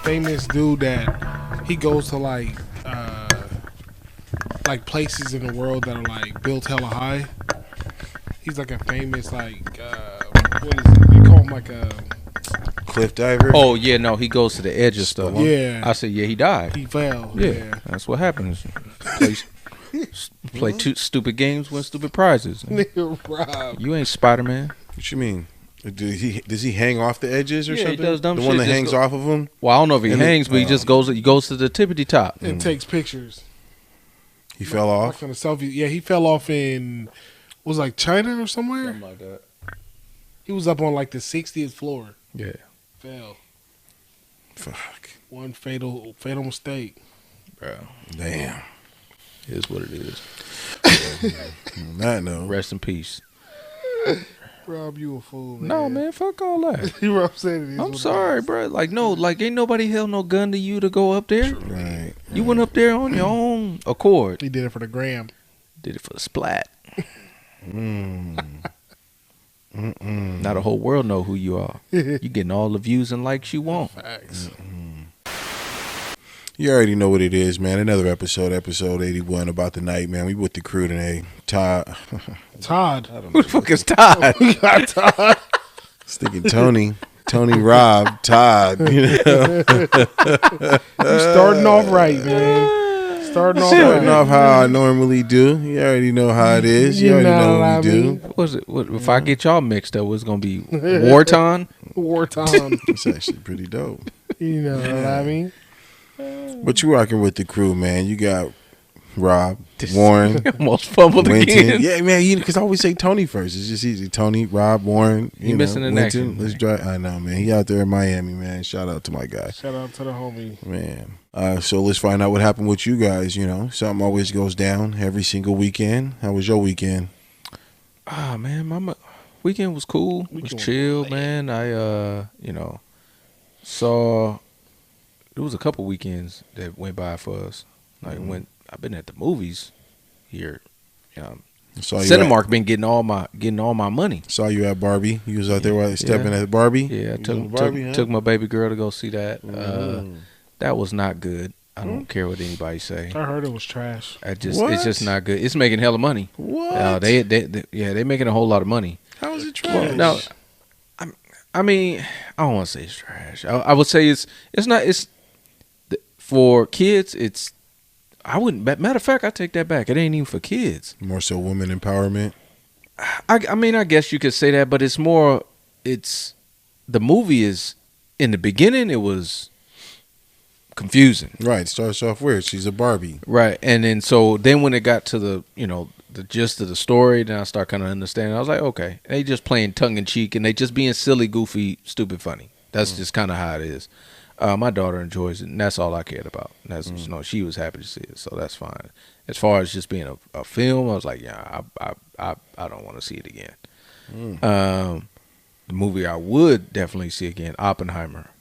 Famous dude that he goes to like places in the world that are like built hella high. He's like a famous what is it? They call him like a cliff diver. Oh yeah, no, he goes to the edge of stuff. Yeah, I said yeah, he died. He fell. Yeah, that's what happens. Play two stupid games, win stupid prizes. Rob. You ain't Spider-Man. What you mean? Does he hang off the edges or something? He does dumb the shit. one that hangs off of him? Well, I don't know if he hangs, but he just goes to the tippity top and takes pictures. He fell off? Like on a selfie. Yeah, he fell off in was like China or somewhere. Something like that. He was up on like the 60th floor. Yeah. Fell. Fuck. One fatal mistake. Bro. Damn. It is what it is. Not no. Rest in peace. Rob, you a fool, man. No, man, fuck all that. You upset. I'm sorry, bro. Like, no, like, ain't nobody held no gun to you to go up there. Right. You went up there on your own accord. He did it for the gram. Did it for the splat. Now the whole world know who you are. You getting all the views and likes you want. Facts. You already know what it is, man. Another episode 81 about the night, man. We with the crew today. Todd. Who the fuck is Todd? We got Todd. Sticking Tony, Rob, Todd. You know? You starting off right, man. Starting off how I normally do. You already know how it is. You already know what we do. What's it? If I get y'all mixed up, what's gonna be wartime? Wartime. It's actually pretty dope. You know what I mean? But you rocking with the crew, man. You got Rob, Warren, almost fumbled Winton. again. Yeah, man. Because I always say Tony first. It's just easy. Tony, Rob, Warren. You missing in action. Let's drive. I know, man. He out there in Miami, man. Shout out to my guy. Shout out to the homie, man. So let's find out what happened with you guys. You know, something always goes down every single weekend. How was your weekend? Man, my weekend was cool. It was chill, man. I saw. There was a couple weekends that went by for us. Like I've been at the movies here. Cinemark been getting all my money. Saw you at Barbie. You was out there stepping at Barbie. Yeah, I took my baby girl to go see that. That was not good. I don't care what anybody say. I heard it was trash. It's just not good. It's making hella money. What? They're making a whole lot of money. How is it trash? Well, I mean, I don't want to say it's trash. I would say it's not. It's for kids. It's. I wouldn't. Matter of fact, I take that back. It ain't even for kids. More so women empowerment. I mean, I guess you could say that, but it's more. It's the movie is in the beginning. It was confusing. Right. Starts off weird. She's a Barbie. Right, and then when it got to the gist of the story, then I start kind of understanding. I was like, okay, they just playing tongue in cheek, and they just being silly, goofy, stupid, funny. That's just kind of how it is. My daughter enjoys it, and that's all I cared about. And that's she was happy to see it, so that's fine. As far as just being a film, I was like, yeah, I don't want to see it again. The movie I would definitely see again, Oppenheimer,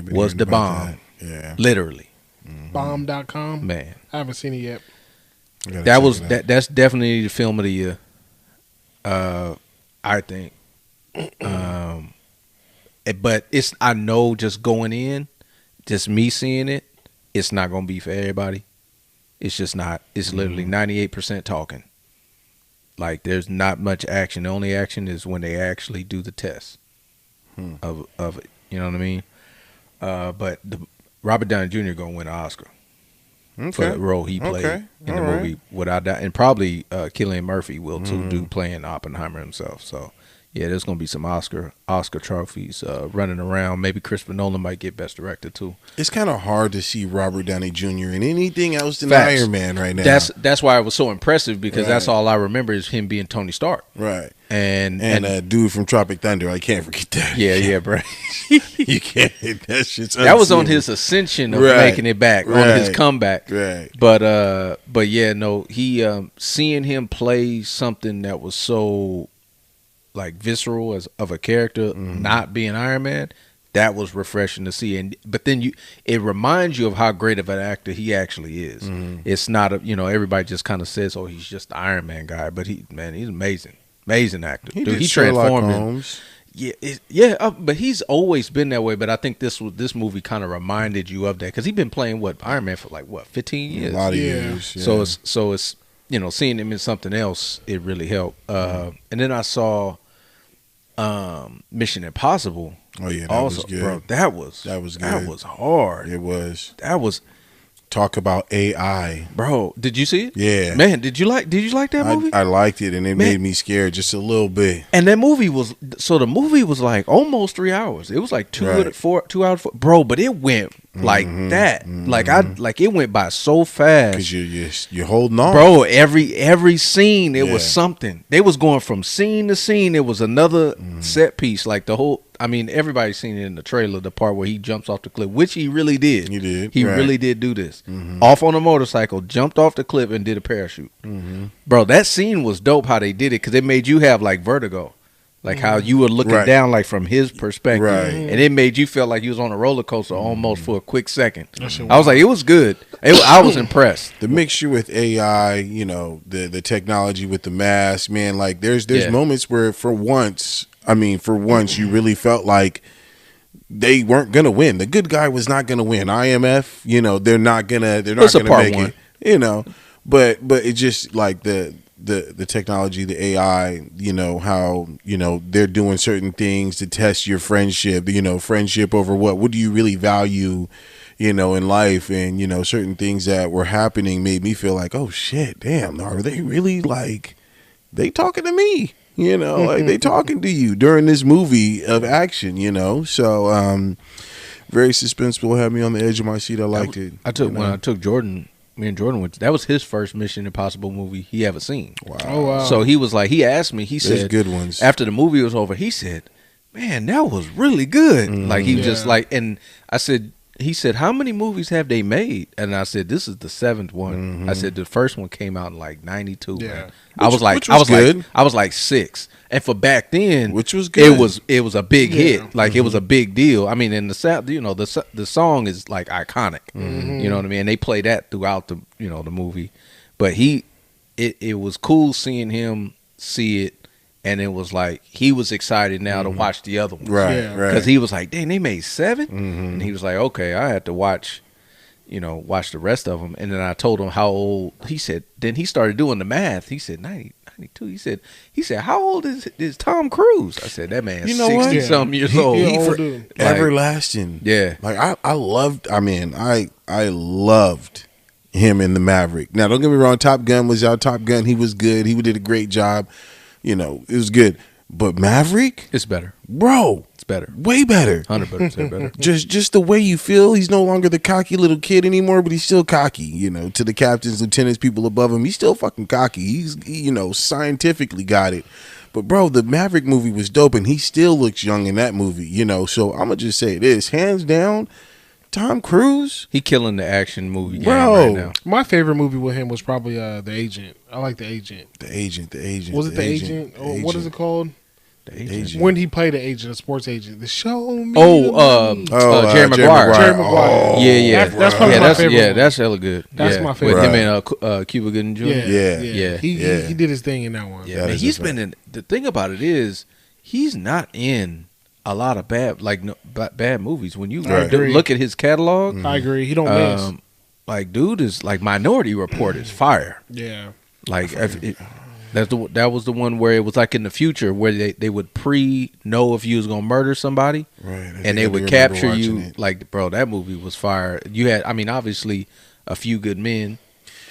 was the bomb. Yeah, literally. Bomb.com. Man, I haven't seen it yet. That's definitely the film of the year. I think. But I know just going in, just me seeing it, it's not gonna be for everybody. It's just not. It's literally 98% talking. Like there's not much action. The only action is when they actually do the test of it. You know what I mean? But Robert Downey Jr. gonna win an Oscar for the role he played in the movie, without doubt, and probably Cillian Murphy will too, do playing Oppenheimer himself. So yeah, there's gonna be some Oscar trophies running around. Maybe Christopher Nolan might get Best Director too. It's kind of hard to see Robert Downey Jr. in anything else than Iron Man right now. That's why it was so impressive, because that's all I remember is him being Tony Stark. Right. And that dude from Tropic Thunder, I can't forget that. Yeah, bro. You can't. That shit's that was on his ascension of making it back, on his comeback. Right. But yeah, no, he seeing him play something that was so like visceral as of a character not being Iron Man, that was refreshing to see. And but then it reminds you of how great of an actor he actually is. It's not everybody just kind of says, oh, he's just the Iron Man guy, but he's amazing actor. He Dude, did he Sherlock transformed Holmes. but he's always been that way. But I think this movie kind of reminded you of that because he's been playing Iron Man for 15 years, A lot of years. Yeah. So it's seeing him in something else, it really helped. And then I saw Mission Impossible. Oh yeah, that also, was good. bro. That was good. That was hard. It was. That was. Talk about AI, bro. Did you see it? Yeah, man. Did you like that movie? I liked it, and it made me scared just a little bit. And that movie was the movie was like almost 3 hours. It was like 2 hours, bro. But it went like that. Like it went by so fast because you're holding on, bro. Every scene it was something. They was going from scene to scene. It was another set piece. Like the whole. I mean, everybody's seen it in the trailer, the part where he jumps off the cliff, which he really did. He did. He really did do this. Off on a motorcycle, jumped off the cliff, and did a parachute. Bro, that scene was dope how they did it because it made you have like vertigo. Like how you were looking down like from his perspective. Right. And it made you feel like you was on a roller coaster almost for a quick second. I was like, it was good. I was impressed. The mixture with AI, the technology with the mask, man, like there's moments where for once you really felt like they weren't gonna win. The good guy was not gonna win. IMF, they're not gonna make it. But it just like the technology, the AI, how they're doing certain things to test your friendship. Friendship over what do you really value, in life, and certain things that were happening made me feel like, oh shit, damn, are they really like they talking to me? Like they talking to you during this movie of action, So very suspenseful, had me on the edge of my seat. I liked it. When I took Jordan, me and Jordan went. That was his first Mission Impossible movie he ever seen. Wow. Oh wow. So he was like, he asked me. He There's said, good ones. After the movie was over, he said, "Man, that was really good." Like he was just like, and I said. He said, "How many movies have they made?" And I said, "This is the 7th one." I said, "The first one came out in like '92." Yeah, I was like 6, and for back then, which was good. It was a big hit. Like it was a big deal. I mean, and the song is like iconic. You know what I mean? And they play that throughout the the movie. But it was cool seeing him see it. And it was like he was excited now to watch the other ones, right? Because he was like, "Dang, they made 7," and he was like, "Okay, I had to watch the rest of them." And then I told him how old he said. Then he started doing the math. He said 92. He said, "How old is Tom Cruise?" I said, "That man's 60-something years old. Everlasting." Yeah, like I loved. I mean, I loved him in the Maverick. Now, don't get me wrong. Top Gun was out. Top Gun, he was good. He did a great job. It was good. But Maverick? It's better. Bro. It's better. Way better. 100% better. Just the way you feel. He's no longer the cocky little kid anymore, but he's still cocky, to the captains, lieutenants, people above him. He's still fucking cocky. He scientifically got it. But, bro, the Maverick movie was dope, and he still looks young in that movie, So I'm going to just say this. Hands down, Tom Cruise. He killing the action movie game right now. My favorite movie with him was probably The Agent. I like The Agent. The Agent. Was it The Agent? Or what is it called? The Agent. When he played an agent, a sports agent. The show me. Jerry Maguire. Jerry Maguire. Yeah. That's probably my favorite. Yeah, that's hella good. That's my favorite. With him and Cuba Gooding Jr. Yeah. He did his thing in that one. Yeah, man, he's been in. The thing about it is, he's not in a lot of bad movies. When you look at his catalog, I agree. He don't miss. Like, dude is like Minority Report is fire. Yeah. Like that was the one where it was like in the future where they would know if you was gonna murder somebody, right? And they would capture you. Like, bro, that movie was fire. You had, obviously, A Few Good Men.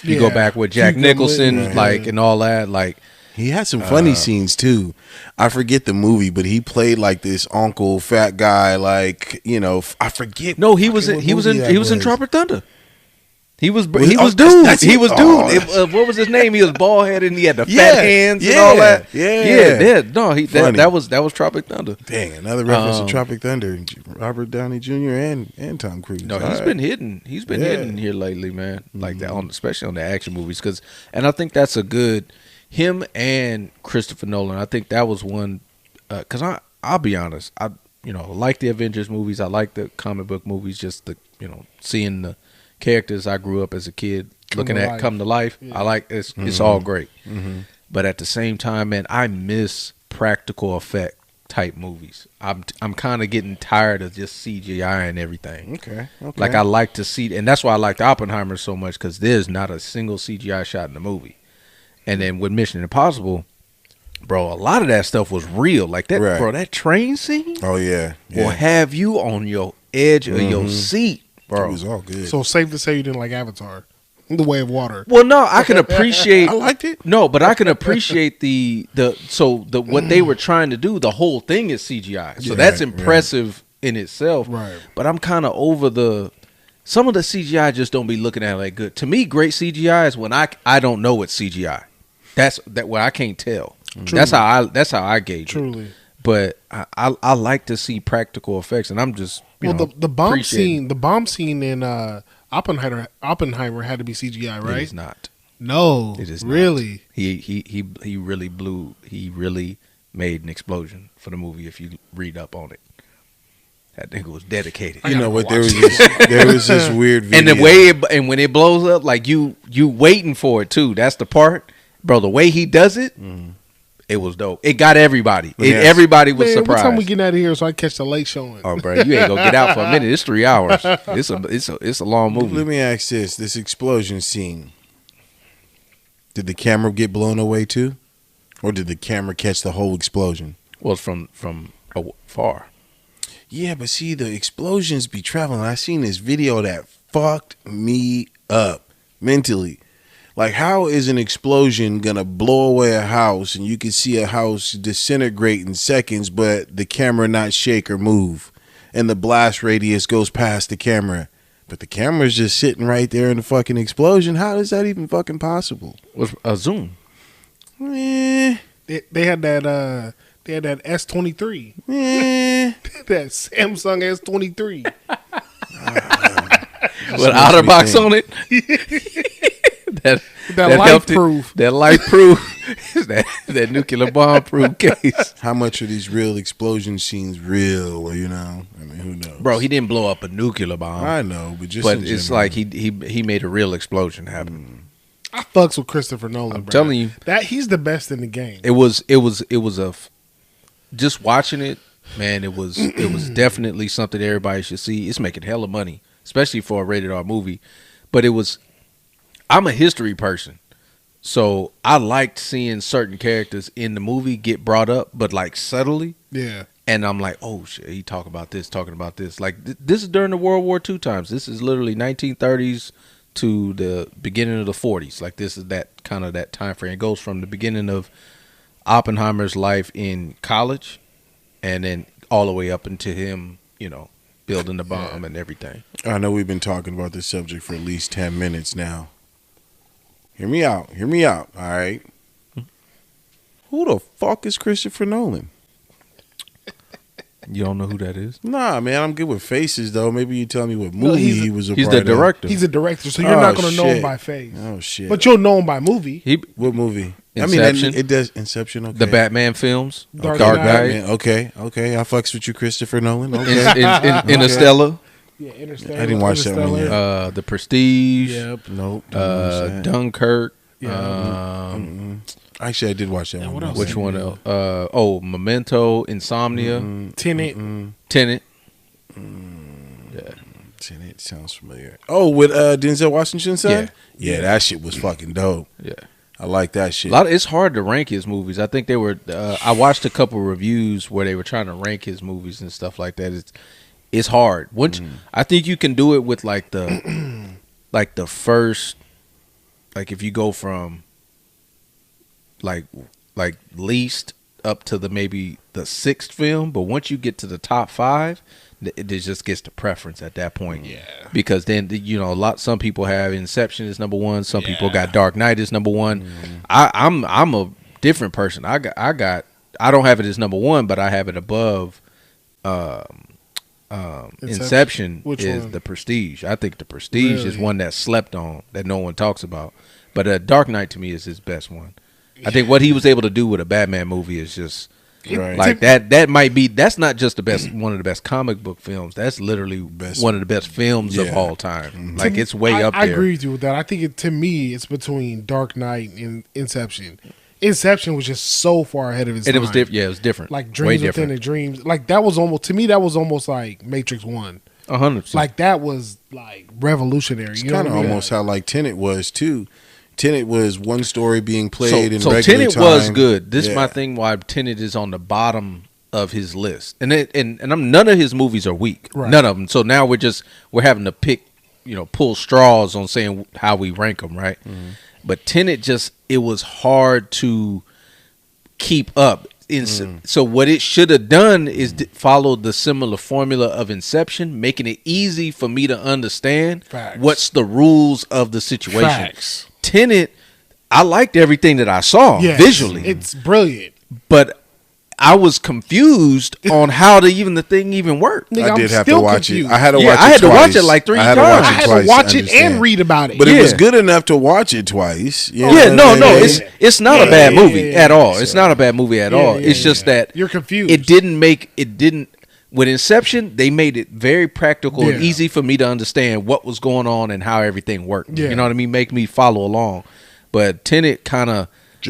You go back with Jack Nicholson, and all that, like. He had some funny scenes too. I forget the movie, but he played like this uncle fat guy, like I forget. No, he was in Crawford Thunder. He was dude. What was his name? He was bald headed and he had the fat hands and all that. Yeah. No, that was Tropic Thunder. Dang, another reference to Tropic Thunder. Robert Downey Jr. and Tom Cruise. No, he's been hitting. He's been hitting here lately, man. Like that, especially on the action movies. And I think that's a good. Him and Christopher Nolan. I think that was one because I'll be honest, I like the Avengers movies, I like the comic book movies, just the seeing the characters I grew up as a kid looking at come to life. Yeah. I like it's all great, but at the same time, man, I miss practical effect type movies. I'm kind of getting tired of just CGI and everything. Okay. Like I like to see, and that's why I liked Oppenheimer so much, because there's not a single CGI shot in the movie. And then with Mission Impossible, bro, a lot of that stuff was real. Like that, bro, that train scene. Oh yeah, will have you on your edge of your seat, bro. It was all good. So safe to say you didn't like Avatar, The Way of Water. Well, no, I can appreciate. I liked it. No, but I can appreciate the what they were trying to do. The whole thing is CGI, so that's impressive in itself. Right. But I'm kind of over some of the CGI just don't be looking at it like good. To me, great CGI is when I don't know it's CGI. That's where I can't tell. Truly. That's how I gauge Truly. It. But I like to see practical effects, and I'm just the bomb scene in Oppenheimer had to be CGI, right? It is not. No, it is really. Not. He really blew. He really made an explosion for the movie. If you read up on it, that nigga was dedicated. You know what? There was this weird video. And the way when it blows up, like you waiting for it too. That's the part, bro. The way he does it. It was dope. It got everybody. Everybody was surprised. What time we getting out of here so I catch the late showing? Oh, bro, you ain't gonna get out for a minute. It's 3 hours. It's a long movie. Let me ask this explosion scene. Did the camera get blown away too, or did the camera catch the whole explosion? Well, it's from far. Yeah, but see, the explosions be traveling. I seen this video that fucked me up mentally. Like, how is an explosion gonna blow away a house and you can see a house disintegrate in seconds, but the camera not shake or move, and the blast radius goes past the camera, but the camera's just sitting right there in the fucking explosion? How is that even fucking possible? Was a zoom? They had that. They had that S23. That Samsung S23. With OtterBox on it. that life proof. That life proof. that nuclear bomb proof case. How much are these real explosion scenes real? I mean, who knows? Bro, he didn't blow up a nuclear bomb. I know, but it's like he made a real explosion happen. I fucks with Christopher Nolan. I'm telling you, that he's the best in the game. It was just watching it, man. It was definitely something everybody should see. It's making hella money, especially for a rated R movie. But I'm a history person, so I liked seeing certain characters in the movie get brought up, but like subtly. Yeah. And I'm like, oh shit, he talking about this. Like this is during the World War II times. This is literally 1930s to the beginning of the 40s. Like this is that kind of that time frame. It goes from the beginning of Oppenheimer's life in college, and then all the way up into him, building the bomb and everything. I know we've been talking about this subject for at least 10 minutes now. Hear me out, all right? Who the fuck is Christopher Nolan? You don't know who that is? Nah, man, I'm good with faces, though. Maybe you tell me what movie he was a part of. He's the director. He's a director, so you're not going to know him by face. Oh, shit. But you'll know him by movie. What movie? Inception. I mean, it does Inception, okay. The Batman films. Dark Knight. Okay. I fucks with you, Christopher Nolan. Okay. Interstellar. Yeah, Interstellar. I didn't watch that one yet. The Prestige. Yep. Nope. Dunkirk. Yeah. Actually, I did watch that one. What else? Which one else? Memento, Insomnia. Tenet. Tenet. Yeah. Tenet sounds familiar. Oh, with Denzel Washington's son? Yeah, that shit was fucking dope. Yeah. I like that shit. It's hard to rank his movies. I think they were. I watched a couple reviews where they were trying to rank his movies and stuff like that. It's hard. I think you can do it with like the first, like if you go from like least up to maybe the sixth film, but once you get to the top 5, it just gets to preference at that point. Yeah. Because then some people have Inception as number 1. Some people got Dark Knight as number 1. I'm a different person. I don't have it as number 1, but I have it above Inception Which is one? The Prestige. I think The Prestige is one that's slept on, that no one talks about. But Dark Knight to me is his best one. I think what he was able to do with a Batman movie is just Right. Like that might be. That's not just the best. One of the best comic book films. That's literally one of the best films of all time. Like it's way up there. I agree with you with that. I think to me, it's between Dark Knight and Inception. Inception was just so far ahead of its time. And it was different. Yeah, it was different. Like Dreams Within a Dreams. Like that was almost, to me, that was almost like Matrix 1. 100%. Like that was like revolutionary. It's you know kind of almost how like Tenet was too. Tenet was one story being played in regular Tenet time. was good. This is my thing why Tenet is on the bottom of his list. And none of his movies are weak. Right. None of them. So now we're having to pick, pull straws on saying how we rank them, right? Mm-hmm. But Tenet it was hard to keep up. So what it should have done is followed the similar formula of Inception, making it easy for me to understand what's the rules of the situation. Facts. Tenet, I liked everything that I saw visually. It's brilliant. But I was confused on how the thing even worked. I did have to watch it. I had to watch it I had twice. to watch it like 3 times. I had to watch it and read about it. But it was good enough to watch it twice. It's not a bad movie at all. It's not a bad movie at all. It's just that you're confused. It didn't. With Inception, they made it very practical and easy for me to understand what was going on and how everything worked. You know what I mean? Make me follow along. But Tenet kind of,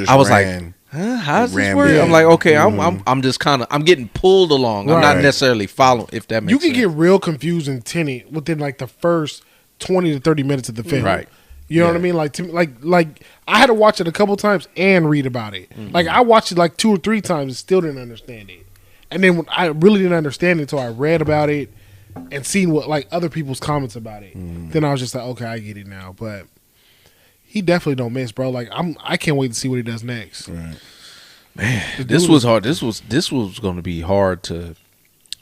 I was like, how does this work? I'm like, okay, I'm just kind of, I'm getting pulled along. I'm not necessarily following, if that makes sense. You can get real confused in Tenet within like the first 20 to 30 minutes of the film. Right. You know what I mean? Like I had to watch it a couple times and read about it. Mm-hmm. Like I watched it like 2 or 3 times and still didn't understand it. And then I really didn't understand it until I read about it and seen what like other people's comments about it. Then I was just like, okay, I get it now. But he definitely don't miss, bro. Like I can't wait to see what he does next. Right. Man, this was hard. This was going to be hard to.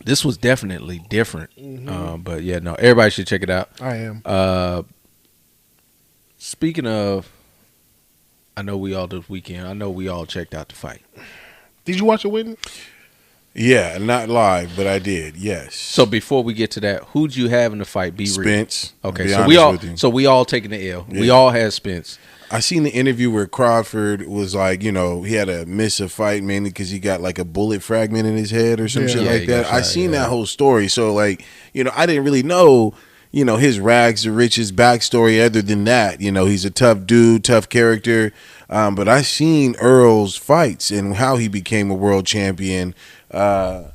This was definitely different. Mm-hmm. But yeah, no, everybody should check it out. I am. Speaking of, I know we all this weekend. I know we all checked out the fight. Did you watch it, Whitney? Yeah, not live, but I did. Yes. So before we get to that, who'd you have in the fight? Spence. Okay, so we all taking the L. Yeah. We all had Spence. I seen the interview where Crawford was like, he had to miss a fight mainly because he got like a bullet fragment in his head or some shit like that. I seen that whole story. So like, I didn't really know, his rags to riches backstory other than that. He's a tough dude, tough character. But I seen Earl's fights and how he became a world champion. And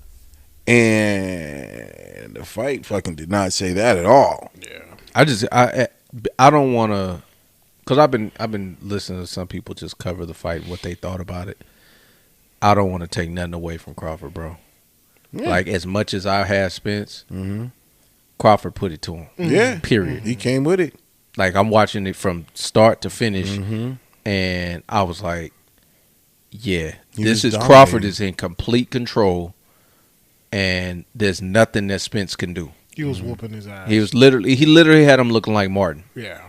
the fight fucking did not say that at all. Yeah. I don't want to. Because I've been listening to some people just cover the fight and what they thought about it. I don't want to take nothing away from Crawford, bro. Yeah. Like, as much as I had Spence, Crawford put it to him. Yeah. Period. He came with it. Like, I'm watching it from start to finish, and I was like, yeah, Crawford is in complete control, and there's nothing that Spence can do. He was whooping his ass. He literally had him looking like Martin. Yeah.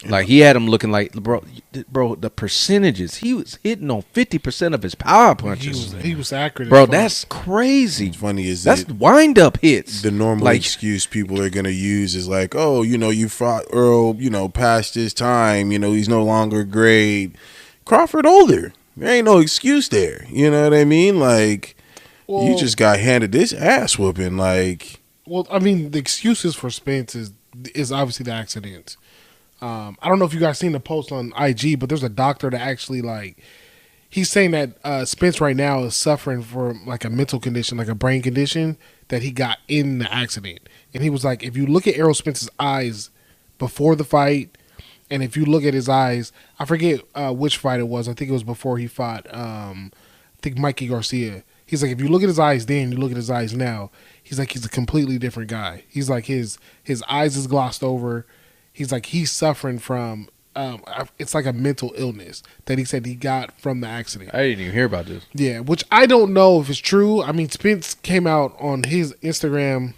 Like, he had him looking like, bro, the percentages. He was hitting on 50% of his power punches. He was accurate. Bro, that's crazy. What's funny is that's wind-up hits. The normal excuse people are going to use is like, oh, you fought Earl, past his time. He's no longer great. Crawford older. There ain't no excuse there. You know what I mean? Like, you just got handed this ass whooping. Like, well, I mean, the excuses for Spence is obviously the accidents. I don't know if you guys seen the post on IG, but there's a doctor that actually he's saying that Spence right now is suffering from like a mental condition, like a brain condition that he got in the accident. And he was like, if you look at Errol Spence's eyes before the fight, and if you look at his eyes, I forget which fight it was. I think it was before he fought, I think Mikey Garcia. He's like, if you look at his eyes then, you look at his eyes now, he's like, he's a completely different guy. He's like, his eyes is glossed over. He's like, he's suffering from, it's like a mental illness that he said he got from the accident. I didn't even hear about this. Yeah, which I don't know if it's true. I mean, Spence came out on his Instagram.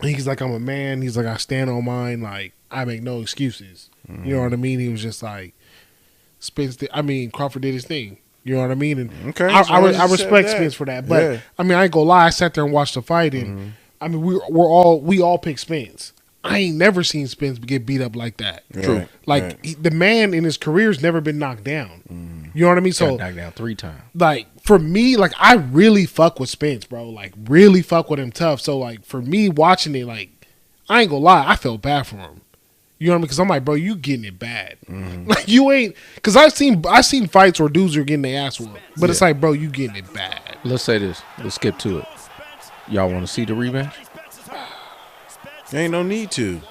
He's like, I'm a man. He's like, I stand on mine. Like, I make no excuses. You know what I mean? He was just like, Crawford did his thing. You know what I mean? And okay, I respect Spence for that. But, I mean, I ain't gonna lie. I sat there and watched the fight. And, I mean, we all picked Spence. I ain't never seen Spence get beat up like that. True. Like, the man in his career's never been knocked down. You know what I mean? So got knocked down 3 times. Like, for me, like, I really fuck with Spence, bro. Like, really fuck with him tough. So, like, for me watching it, like, I ain't gonna lie, I felt bad for him. You know what I mean? Because I'm like, bro, you getting it bad. Mm-hmm. Like, you ain't. Because I've seen fights where dudes are getting their ass whooped, but it's like, bro, you getting it bad. Let's say this. Let's skip to it. Y'all want to see the rematch? Ain't no need to.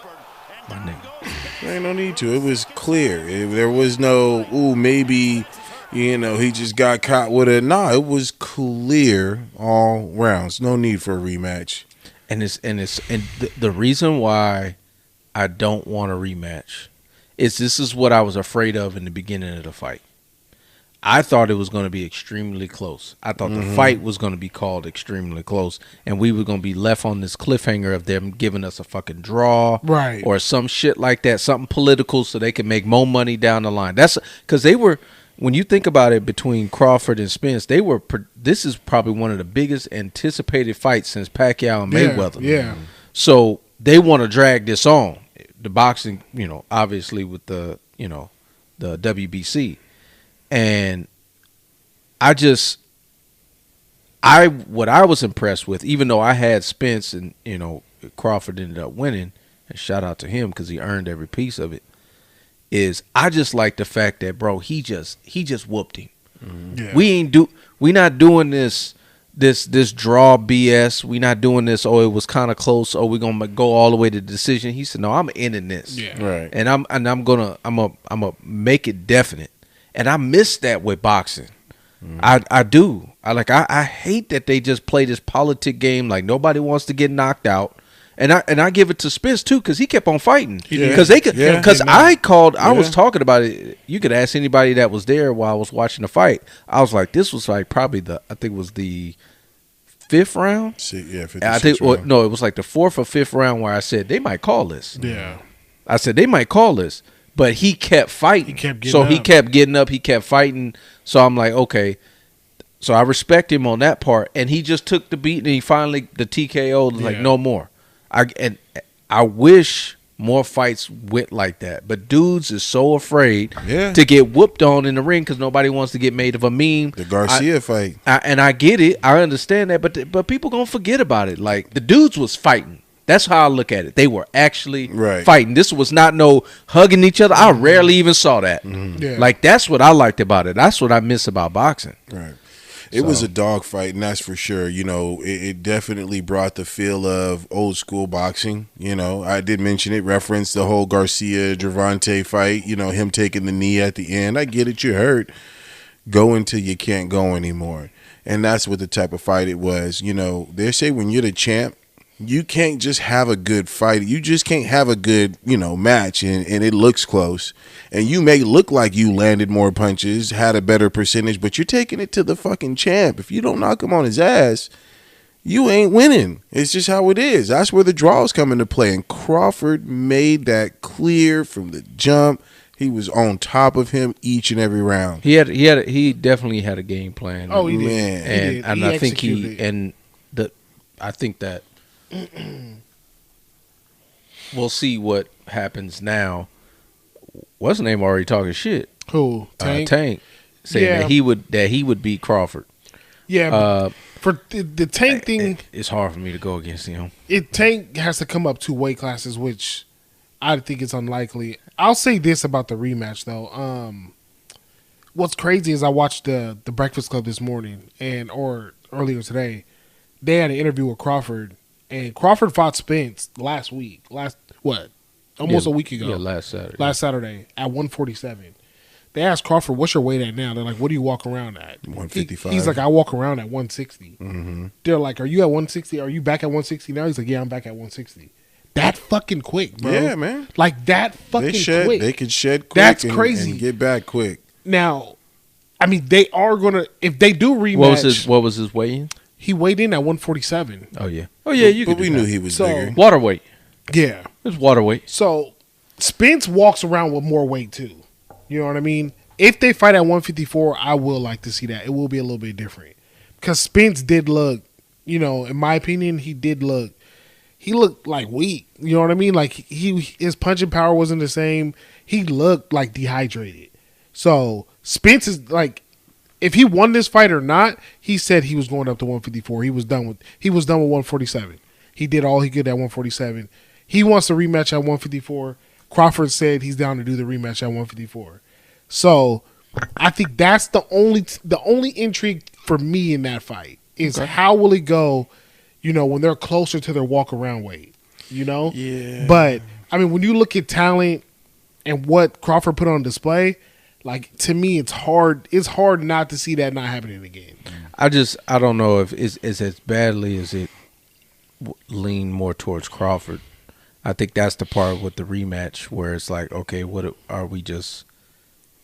My nigga. Ain't no need to. It was clear. There was no, ooh, maybe, you know, he just got caught with it. Nah, it was clear all rounds. No need for a rematch. And the reason why I don't want a rematch is this is what I was afraid of in the beginning of the fight. I thought it was going to be extremely close. I thought the fight was going to be called extremely close, and we were going to be left on this cliffhanger of them giving us a fucking draw, right, or some shit like that, something political, so they could make more money down the line. That's because they were. When you think about it, between Crawford and Spence, this is probably one of the biggest anticipated fights since Pacquiao and Mayweather. Yeah. So they want to drag this on. The boxing, you know, obviously with the, you know, the WBC. And what I was impressed with, even though I had Spence and, you know, Crawford ended up winning, and shout out to him because he earned every piece of it, is I just like the fact that, bro, he just whooped him. Mm-hmm. Yeah. We not doing this draw BS. We not doing this, oh, it was kind of close, oh, we're gonna go all the way to the decision. He said, no, I'm ending this. Yeah. Right. And I'm gonna make it definite. And I miss that with boxing. Mm-hmm. I do. I hate that they just play this politic game like nobody wants to get knocked out. And I give it to Spence too because he kept on fighting because I was talking about it. You could ask anybody that was there while I was watching the fight. I was like, this was like probably I think it was the fifth round. Round. No, it was like the fourth or fifth round where I said they might call this. Yeah, I said they might call this, but he kept fighting. He kept getting up. He kept fighting. So I'm like, okay. So I respect him on that part, and he just took the beat, and he finally the TKO was like no more. I wish more fights went like that, but dudes is so afraid to get whooped on in the ring because nobody wants to get made of a meme. The Garcia fight, and I get it, I understand that, but people gonna forget about it. Like the dudes was fighting. That's how I look at it. They were actually fighting. This was not no hugging each other. I rarely even saw that. Mm-hmm. Yeah. Like that's what I liked about it. That's what I miss about boxing. Right. It was a dog fight, and that's for sure. You know, it definitely brought the feel of old school boxing. You know, I did mention it, referenced the whole Garcia-Gervonta fight, you know, him taking the knee at the end. I get it, you're hurt. Go until you can't go anymore. And that's what the type of fight it was. You know, they say when you're the champ, you can't just have a good fight. You just can't have a good, you know, match and it looks close. And you may look like you landed more punches, had a better percentage, but you're taking it to the fucking champ. If you don't knock him on his ass, you ain't winning. It's just how it is. That's where the draws come into play. And Crawford made that clear from the jump. He was on top of him each and every round. He definitely had a game plan. Oh, he did. Man. And I think I think that we'll see what happens now. What's his name already talking shit? Who? Tank? Tank saying that he would beat Crawford. Yeah, for the Tank thing, it's hard for me to go against him. Tank has to come up 2 weight classes, which I think is unlikely. I'll say this about the rematch though. What's crazy is I watched the Breakfast Club this morning or earlier today. They had an interview with Crawford. And Crawford fought Spence last week. Almost a week ago. Yeah, last Saturday. Last Saturday at 147. They asked Crawford, what's your weight at now? They're like, what do you walk around at? 155. He's like, I walk around at 160. Mm-hmm. They're like, are you at 160? Are you back at 160 now? He's like, yeah, I'm back at 160. That fucking quick, bro. Yeah, man. Like that fucking quick. They could shed quick. That's crazy. And get back quick. Now, I mean, they are going to, if they do rematch. What was his weigh-in? He weighed in at 147. Oh, yeah. But we knew he was bigger. Water weight. Yeah. It was water weight. So, Spence walks around with more weight, too. You know what I mean? If they fight at 154, I will like to see that. It will be a little bit different. Because Spence did look, you know, in my opinion, he looked like weak. You know what I mean? Like, his punching power wasn't the same. He looked like dehydrated. So, Spence is like, if he won this fight or not, he said he was going up to 154. He was done with 147. He did all he could at 147. He wants a rematch at 154. Crawford said he's down to do the rematch at 154. So I think that's the only intrigue for me in that fight is how will it go, when they're closer to their walk around weight, Yeah. But I mean, when you look at talent and what Crawford put on display, like to me, it's hard not to see that not happening again. I don't know if it's as badly as it lean more towards Crawford. I think that's the part with the rematch where it's like, okay, what are we just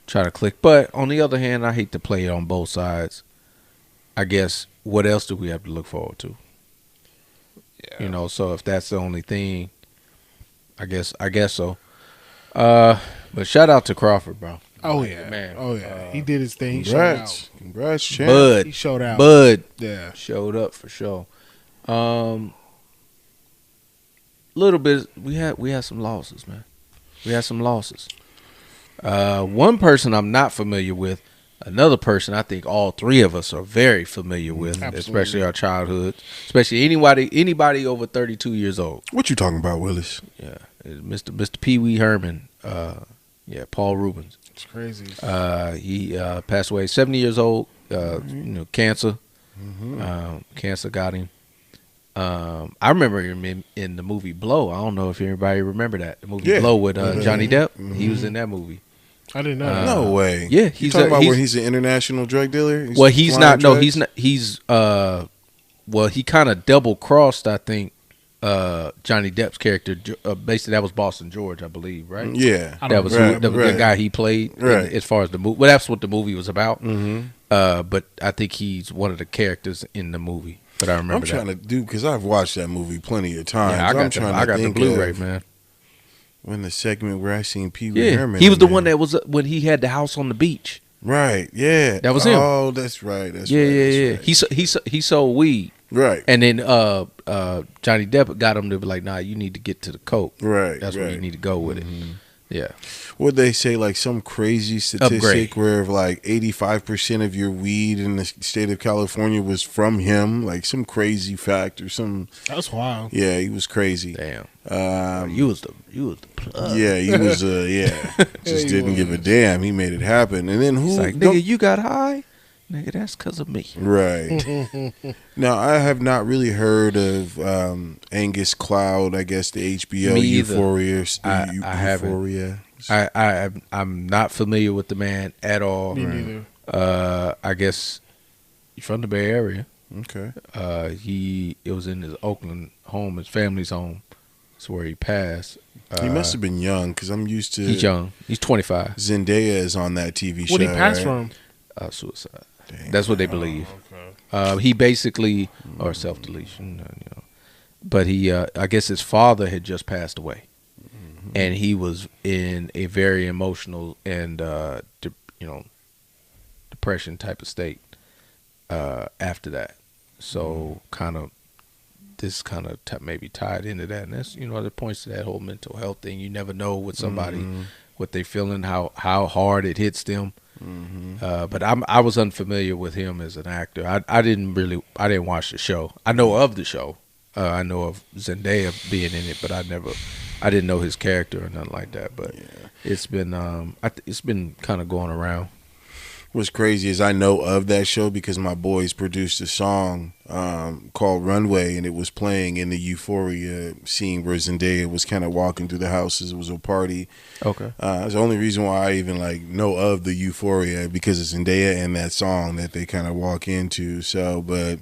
trying to click? But on the other hand, I hate to play it on both sides. I guess what else do we have to look forward to? Yeah. So if that's the only thing, I guess so. But shout out to Crawford, bro. Oh yeah, man. Oh yeah, he did his thing. Congrats, champ. Bud, he showed out. Bud, yeah, showed up for sure. Little bit. We had some losses, man. We had some losses. One person I'm not familiar with. Another person I think all three of us are very familiar with, especially our childhood, especially anybody over 32 years old. What you talking about, Willis? Yeah, Mr. Pee Wee Herman. Paul Reuben. It's crazy. He passed away, 70 years old. Cancer. Cancer got him. I remember him in the movie Blow. I don't know if anybody remember that. The movie Blow with Johnny Depp. Mm-hmm. He was in that movie. I didn't know. No way. Yeah, he's talking about where he's an international drug dealer. He's not. No, he's not. He's he kind of double crossed. I think Johnny Depp's character. Basically, that was Boston George, I believe. Right. Yeah, that was the guy he played. Right. As far as the movie, well, that's what the movie was about. Mm-hmm. But I think he's one of the characters in the movie. But I remember. I'm trying to do because I've watched that movie plenty of times. Yeah, I got the Blu-ray, man. When the segment where I seen Pee Wee Herman, he was the one that was when he had the house on the beach. Right. Yeah. That was him. Oh, that's right. That's right. Right. He sold weed. Right. And then Johnny Depp got him to be like, nah, you need to get to the coke. Right. That's where you need to go with it. Yeah. Would they say like some crazy statistic where like 85% of your weed in the state of California was from him? Like some crazy fact or some. That's wild. Yeah, he was crazy. Damn. You was the plug. Yeah, he was. Just didn't give a damn. He made it happen. And then who? He's like, nigga, you got high. Nigga, that's because of me. Right. Now, I have not really heard of Angus Cloud, I guess the HBO Euphoria. I haven't. I'm not familiar with the man at all. Me neither. I guess he's from the Bay Area. Okay. It was in his Oakland home, his family's home. That's where he passed. He must have been young because I'm used to. He's young. He's 25. Zendaya is on that TV show. What did he pass from? Suicide. Damn. That's what they believe. Okay. He basically, or self-deletion, but he, I guess his father had just passed away, and he was in a very emotional and depression type of state after that. So this maybe tied into that, and that's that points to that whole mental health thing. You never know with somebody what they feeling, how hard it hits them. But I was unfamiliar with him as an actor. I didn't watch the show. I know of the show. I know of Zendaya being in it, but I didn't know his character or nothing like that. But it's been kind of going around. What's crazy is I know of that show because my boys produced a song called Runway, and it was playing in the Euphoria scene where Zendaya was kind of walking through the houses. It was a party. Okay. It's the only reason why I even know of the Euphoria because it's Zendaya and that song that they kind of walk into. So, but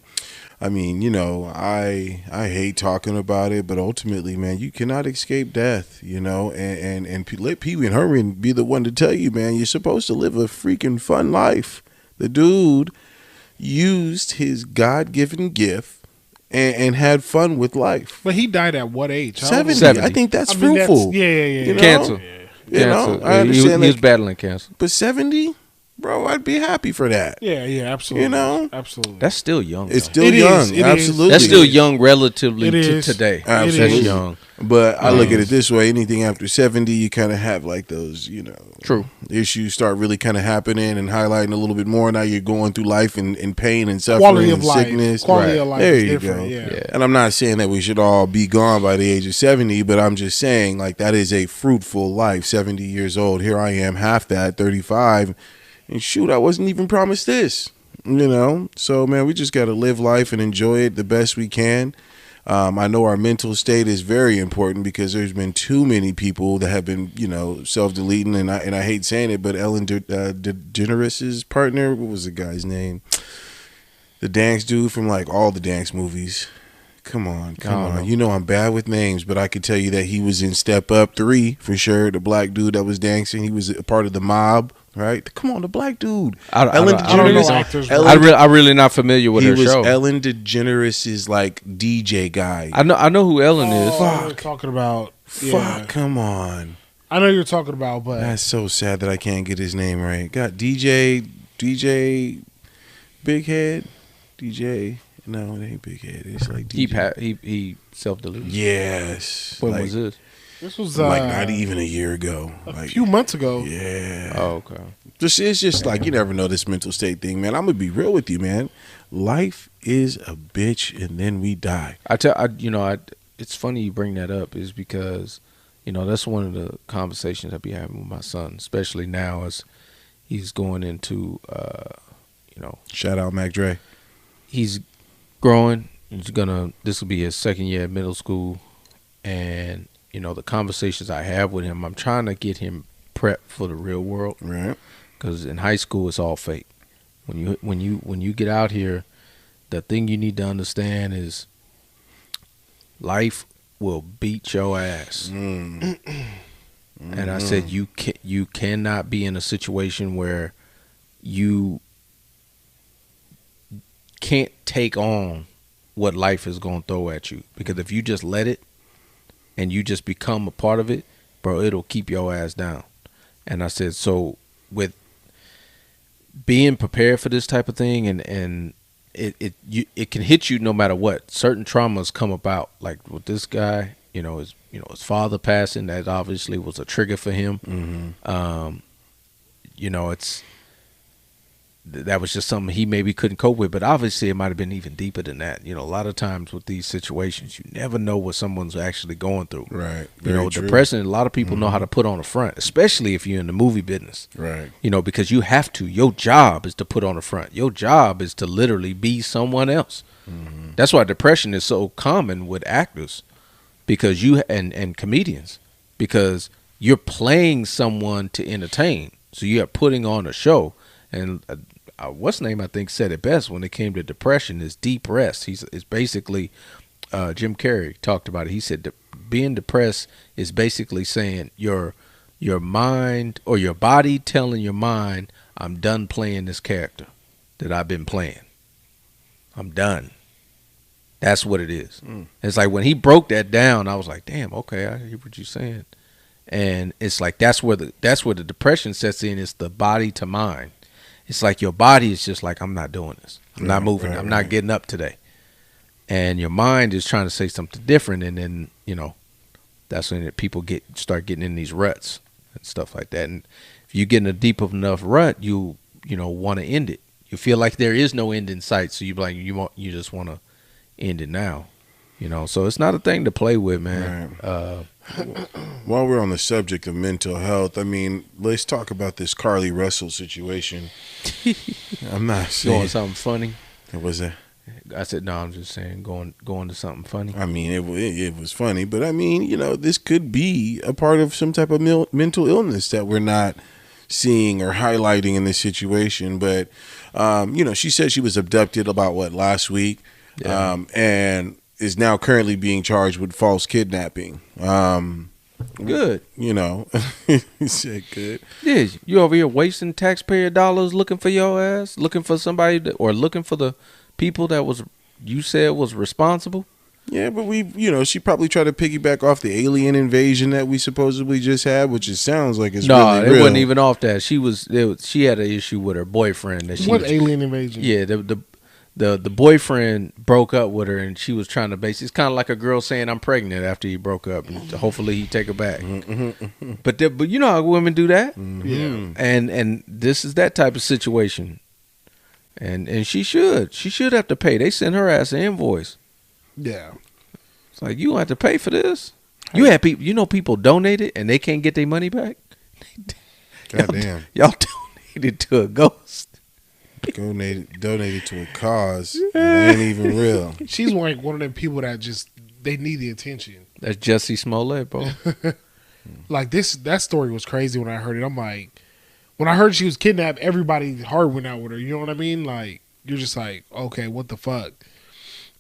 I mean, I hate talking about it, but ultimately, man, you cannot escape death, and let Pee Wee Herman be the one to tell you, man, you're supposed to live a freaking fun life. The dude used his God-given gift and had fun with life. But he died at what age? 70. I think that's fruitful. Yeah. Cancer. I understand. He was battling cancer. But 70? Bruh, bro, I'd be happy for that. Yeah, absolutely. You know? Absolutely. That's still young. It's though. still young. Absolutely. That's still young relatively to is. today. Absolutely. That's young. But I look at it this way: anything after 70, you kind of have like those, True. issues start really kind of happening and highlighting a little bit more. Now you're going through life in pain and suffering Quality and of life. sickness. Quality of life There is you different. go. Yeah. And I'm not saying that we should all be gone by the age of 70, but I'm just saying like that is a fruitful life. 70 years old. Here I am, half that, 35, and shoot, I wasn't even promised this. So man, we just got to live life and enjoy it the best we can. I know our mental state is very important because there's been too many people that have been, self-deleting, and I hate saying it, but Ellen DeGeneres' partner, what was the guy's name? The dance dude from like all the dance movies. Come on. I'm bad with names, but I could tell you that he was in Step Up 3 for sure. The black dude that was dancing, he was a part of the mob. Right, come on, the black dude. Ellen DeGeneres. I'm really not familiar with her show. He was Ellen DeGeneres' like DJ guy. I know who Ellen is. Fuck, you're talking about. Fuck, come on. I know you're talking about, but that's so sad that I can't get his name right. Got DJ Big Head, DJ. No, it ain't Big Head. It's like DJ. He self-deleted. Yes. When was this? This was like not even a year ago. A few months ago. Yeah. Oh, okay. It's just like you never know this mental state thing, man. I'm gonna be real with you, man. Life is a bitch, and then we die. It's funny you bring that up, is because that's one of the conversations I be having with my son, especially now as he's going into Shout out Mac Dre. He's growing. This will be his second year at middle school, and the conversations I have with him, I'm trying to get him prepped for the real world. Right. Because in high school, it's all fake. When you get out here, the thing you need to understand is life will beat your ass. And I said you cannot be in a situation where you can't take on what life is going to throw at you. Because if you just let it, and you just become a part of it, bro, it'll keep your ass down. And I said, so with being prepared for this type of thing, and it can hit you no matter what. Certain traumas come about, like with this guy, his father passing, that obviously was a trigger for him. That was just something he maybe couldn't cope with, but obviously it might have been even deeper than that. A lot of times with these situations, you never know what someone's actually going through. Right. Depression, a lot of people know how to put on a front, especially if you're in the movie business. Right. Because you have to. Your job is to put on a front. Your job is to literally be someone else. That's why depression is so common with actors, because and comedians, because you're playing someone to entertain. So you are putting on a show. And what's name I think said it best when it came to depression is deep rest. It's basically Jim Carrey talked about it. He said being depressed is basically saying your mind or your body telling your mind, I'm done playing this character that I've been playing. I'm done. That's what it is. It's like when he broke that down, I was like, damn, okay, I hear what you're saying. And it's like that's where the depression sets in. It's the body to mind. It's like your body is just like, I'm not doing this. I'm not moving. I'm not getting up today. And your mind is trying to say something different. And then, that's when people start getting in these ruts and stuff like that. And if you get in a deep enough rut, you want to end it. You feel like there is no end in sight. So you just want to end it now. So it's not a thing to play with, man. Right. While we're on the subject of mental health, I mean, let's talk about this Carlee Russell situation. I'm not saying going something funny. What was that? I said no. I'm just saying going to something funny. I mean, it was funny, but I mean, this could be a part of some type of mental illness that we're not seeing or highlighting in this situation. But she said she was abducted about last week, and is now currently being charged with false kidnapping. Good. He said good. Yeah, you over here wasting taxpayer dollars looking for your ass, looking for somebody or looking for the people that you said was responsible. Yeah, but she probably tried to piggyback off the alien invasion that we supposedly just had, which it sounds like it's really real. No, it wasn't even off that. She had an issue with her boyfriend. Alien invasion? Yeah, the boyfriend broke up with her, and she was trying to it's kind of like a girl saying I'm pregnant after he broke up, and hopefully he take her back. But you know how women do that. Yeah, and this is that type of situation, and she should have to pay. They sent her ass an invoice. Yeah, it's like, you don't have to pay for this. You had people, people donated and they can't get their money back. Goddamn, y'all donated to a ghost. Donated to a cause that ain't even real. She's like one of them people that just they need the attention. That's Jussie Smollett, bro. Like that story was crazy when I heard it. I'm like, when I heard she was kidnapped, everybody's heart went out with her. You know what I mean? Like, you're just like, okay, what the fuck?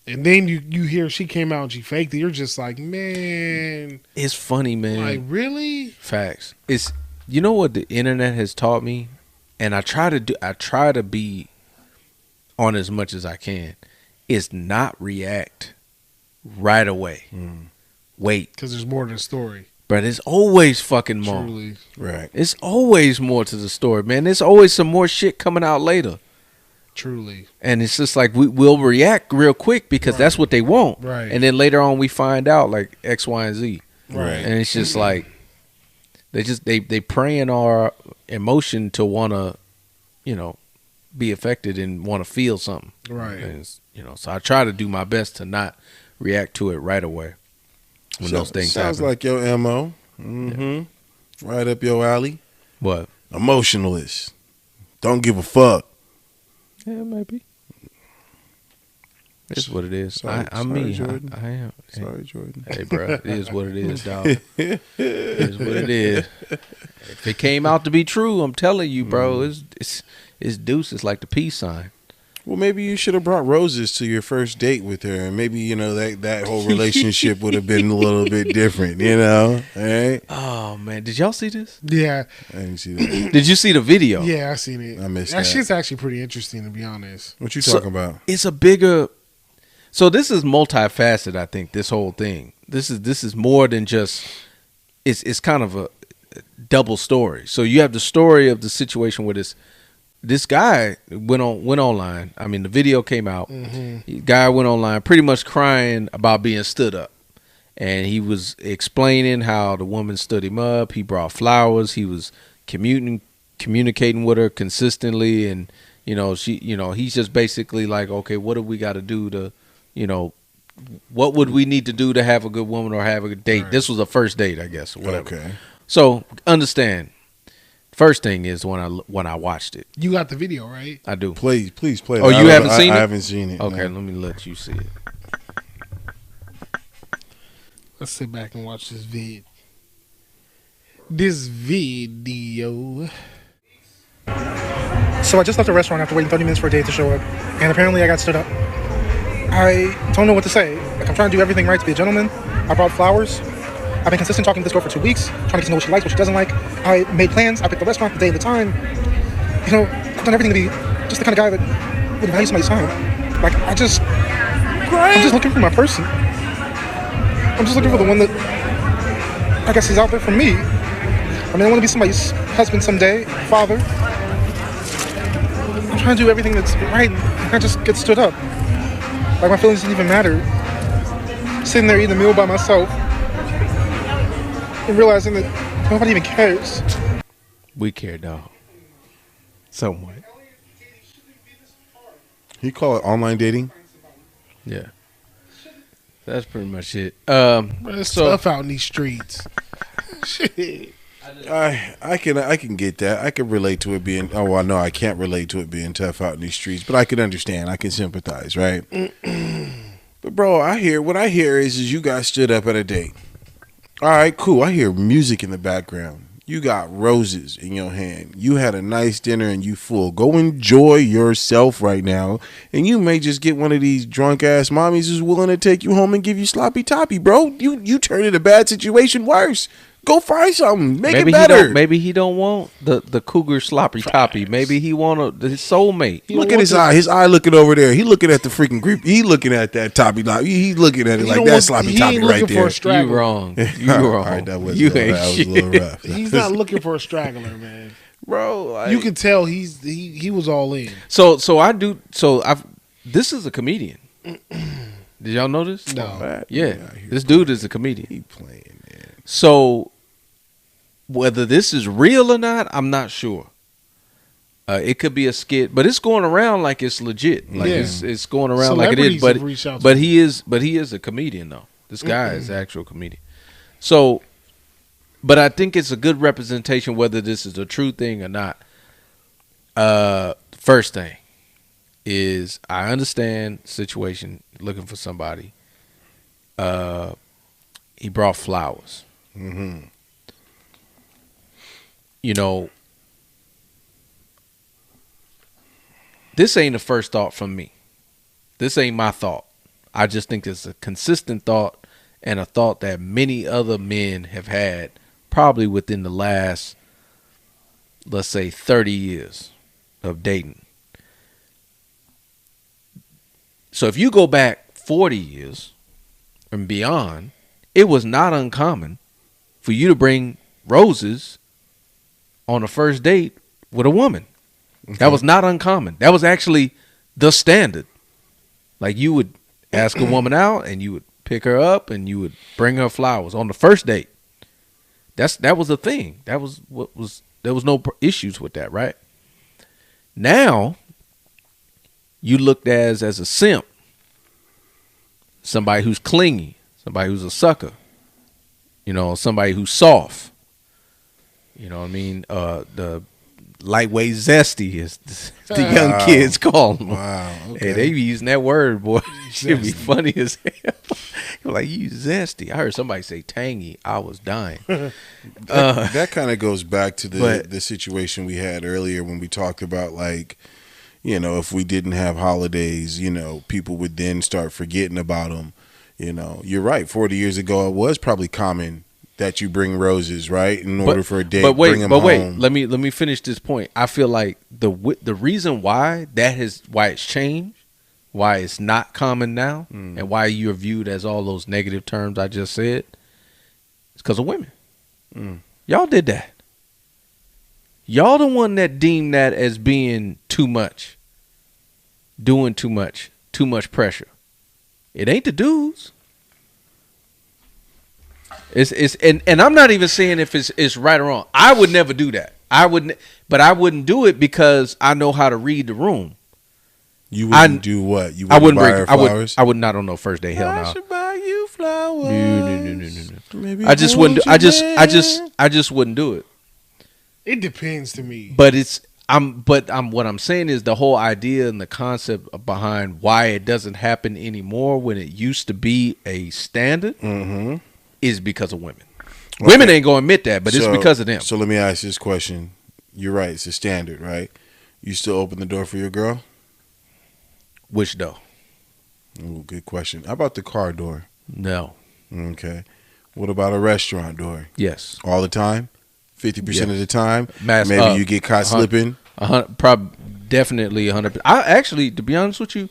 And then you hear she came out and she faked it. You're just like, man. It's funny, man. Like, really? Facts. It's, you know what the internet has taught me? And I try to be on as much as I can. Is not react right away. Wait. Because there's more to the story. But it's always fucking more. Truly. Right. It's always more to the story, man. There's always some more shit coming out later. Truly. And it's just like we'll react real quick because that's what they want. Right. And then later on we find out like X, Y, and Z. Right. And it's just like they prey in our emotion to want to, be affected and want to feel something. Right. And so I try to do my best to not react to it right away when those things sounds happen. like your MO. Yeah. Right up your alley. What? Emotionalist. Don't give a fuck. Yeah, maybe. It's what it is. I'm sorry, me. Jordan. I am. Sorry, Jordan. Hey, bro. It is what it is, dog. It is what it is. If it came out to be true, I'm telling you, bro, it's deuce. It's like the peace sign. Well, maybe you should have brought roses to your first date with her, and maybe that whole relationship would have been a little bit different, Right? Oh man, did y'all see this? Yeah, I didn't see that. Did you see the video? Yeah, I seen it. I missed that. that. Shit's actually pretty interesting, to be honest. What you talking about? It's a bigger. So this is multifaceted. I think this whole thing. This is more than just. It's kind of a double story. So you have the story of the situation where this guy went online. I mean, the video came out. The guy went online pretty much crying about being stood up. And he was explaining how the woman stood him up. He brought flowers. He was communicating with her consistently. And, he's just basically like, okay, what do we got to do to, what would we need to do to have a good woman or have a good date? Right. This was a first date, I guess, or whatever. Okay. So understand. First thing is when I watched it. You got the video, right? I do. Please play. Oh, you haven't seen it? I haven't seen it. Okay, no. Let me let you see it. Let's sit back and watch this vid. This video. So I just left the restaurant after waiting 30 minutes for a date to show up, and apparently I got stood up. I don't know what to say. Like, I'm trying to do everything right to be a gentleman. I brought flowers. I've been consistent talking to this girl for 2 weeks, trying to get to know what she likes, what she doesn't like. I made plans. I picked the restaurant, the day, and the time. I've done everything to be just the kind of guy that would value somebody's time. Like, I'm just looking for my person. I'm just looking for the one that, I guess, is out there for me. I mean, I want to be somebody's husband someday, father. I'm trying to do everything that's right, and I just get stood up. Like, my feelings didn't even matter. Sitting there eating a meal by myself and realizing that nobody even cares. We care, dog. Somewhat. You call it online dating? Yeah. That's pretty much it. There's stuff out in these streets. Shit. I can get that. I can relate to it being. Oh, well, no, I can't relate to it being tough out in these streets, but I can understand. I can sympathize, right? But bro, what I hear is you guys stood up at a date. All right, cool. I hear music in the background. You got roses in your hand. You had a nice dinner and you full. Go enjoy yourself right now, and you may just get one of these drunk ass mommies who's willing to take you home and give you sloppy toppy, bro. You turn a bad situation worse. Go find something. Make maybe it better. Maybe he don't want the cougar sloppy toppy. Maybe he want his soulmate. Look at his eye. His eye looking over there. He looking at the freaking creep. He looking at that toppy. He looking at it like that sloppy toppy right there. You wrong. You wrong. All right, that was you a little rough. He's not looking for a straggler, man. Bro, like, you can tell he was all in. This is a comedian. Did y'all know this? No. Yeah. This dude is a comedian. He playing, man. So whether this is real or not, I'm not sure. It could be a skit, but it's going around like it's legit. Like it's going around like it is. But he is a comedian though. This guy is an actual comedian. So, but I think it's a good representation whether this is a true thing or not. First thing is I understand the situation, looking for somebody. He brought flowers. Mm-hmm. You know, this ain't the first thought from me. This ain't my thought. I just think it's a consistent thought and a thought that many other men have had probably within the last, let's say, 30 years of dating. So if you go back 40 years and beyond, it was not uncommon for you to bring roses on a first date with a woman. Okay. That was not uncommon. That was actually the standard. Like you would ask a woman out and you would pick her up and you would bring her flowers on the first date. That was a thing. There was no issues with that, right? Now you looked as a simp, somebody who's clingy, somebody who's a sucker, somebody who's soft. You know what I mean? The lightweight zesty is the young kids call them. Wow. Okay. Hey, they be using that word, boy. Should be funny as hell. Like, you zesty. I heard somebody say tangy. I was dying. That kind of goes back to the situation we had earlier when we talked about, like, if we didn't have holidays, people would then start forgetting about them. You're right. 40 years ago, it was probably common that you bring roses, right, in order for a date. Bring them home. Let me finish this point. I feel like the reason why why it's changed, why it's not common now, and why you're viewed as all those negative terms I just said, is because of women. Y'all did that. Y'all the one that deemed that as being too much, doing too much pressure. It ain't the dudes. And I'm not even saying if it's right or wrong. I would never do that. But I wouldn't do it because I know how to read the room. You wouldn't do what? You wouldn't buy her flowers? I would not on no first day. Hell no. I should buy you flowers. No. Maybe I just wouldn't. I just wouldn't do it. It depends to me. But what I'm saying is the whole idea and the concept behind why it doesn't happen anymore when it used to be a standard. Is because of women. Okay. Women ain't gonna admit that, but it's because of them. So let me ask you this question. You're right, it's a standard, right? You still open the door for your girl? Which door? Ooh, good question. How about the car door? No. Okay. What about a restaurant door? Yes. All the time? 50% of the time? Maybe you get caught slipping? Probably, definitely 100%. I actually, to be honest with you,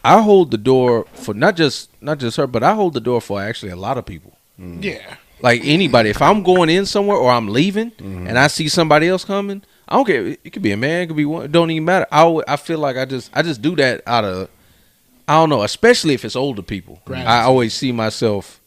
I hold the door for not just her, but I hold the door for actually a lot of people. Yeah. Like anybody. If I'm going in somewhere or I'm leaving and I see somebody else coming, I don't care. It could be a man, it could be one. It don't even matter. I feel like I just do that out of, I don't know, especially if it's older people. Gratitude. I always see myself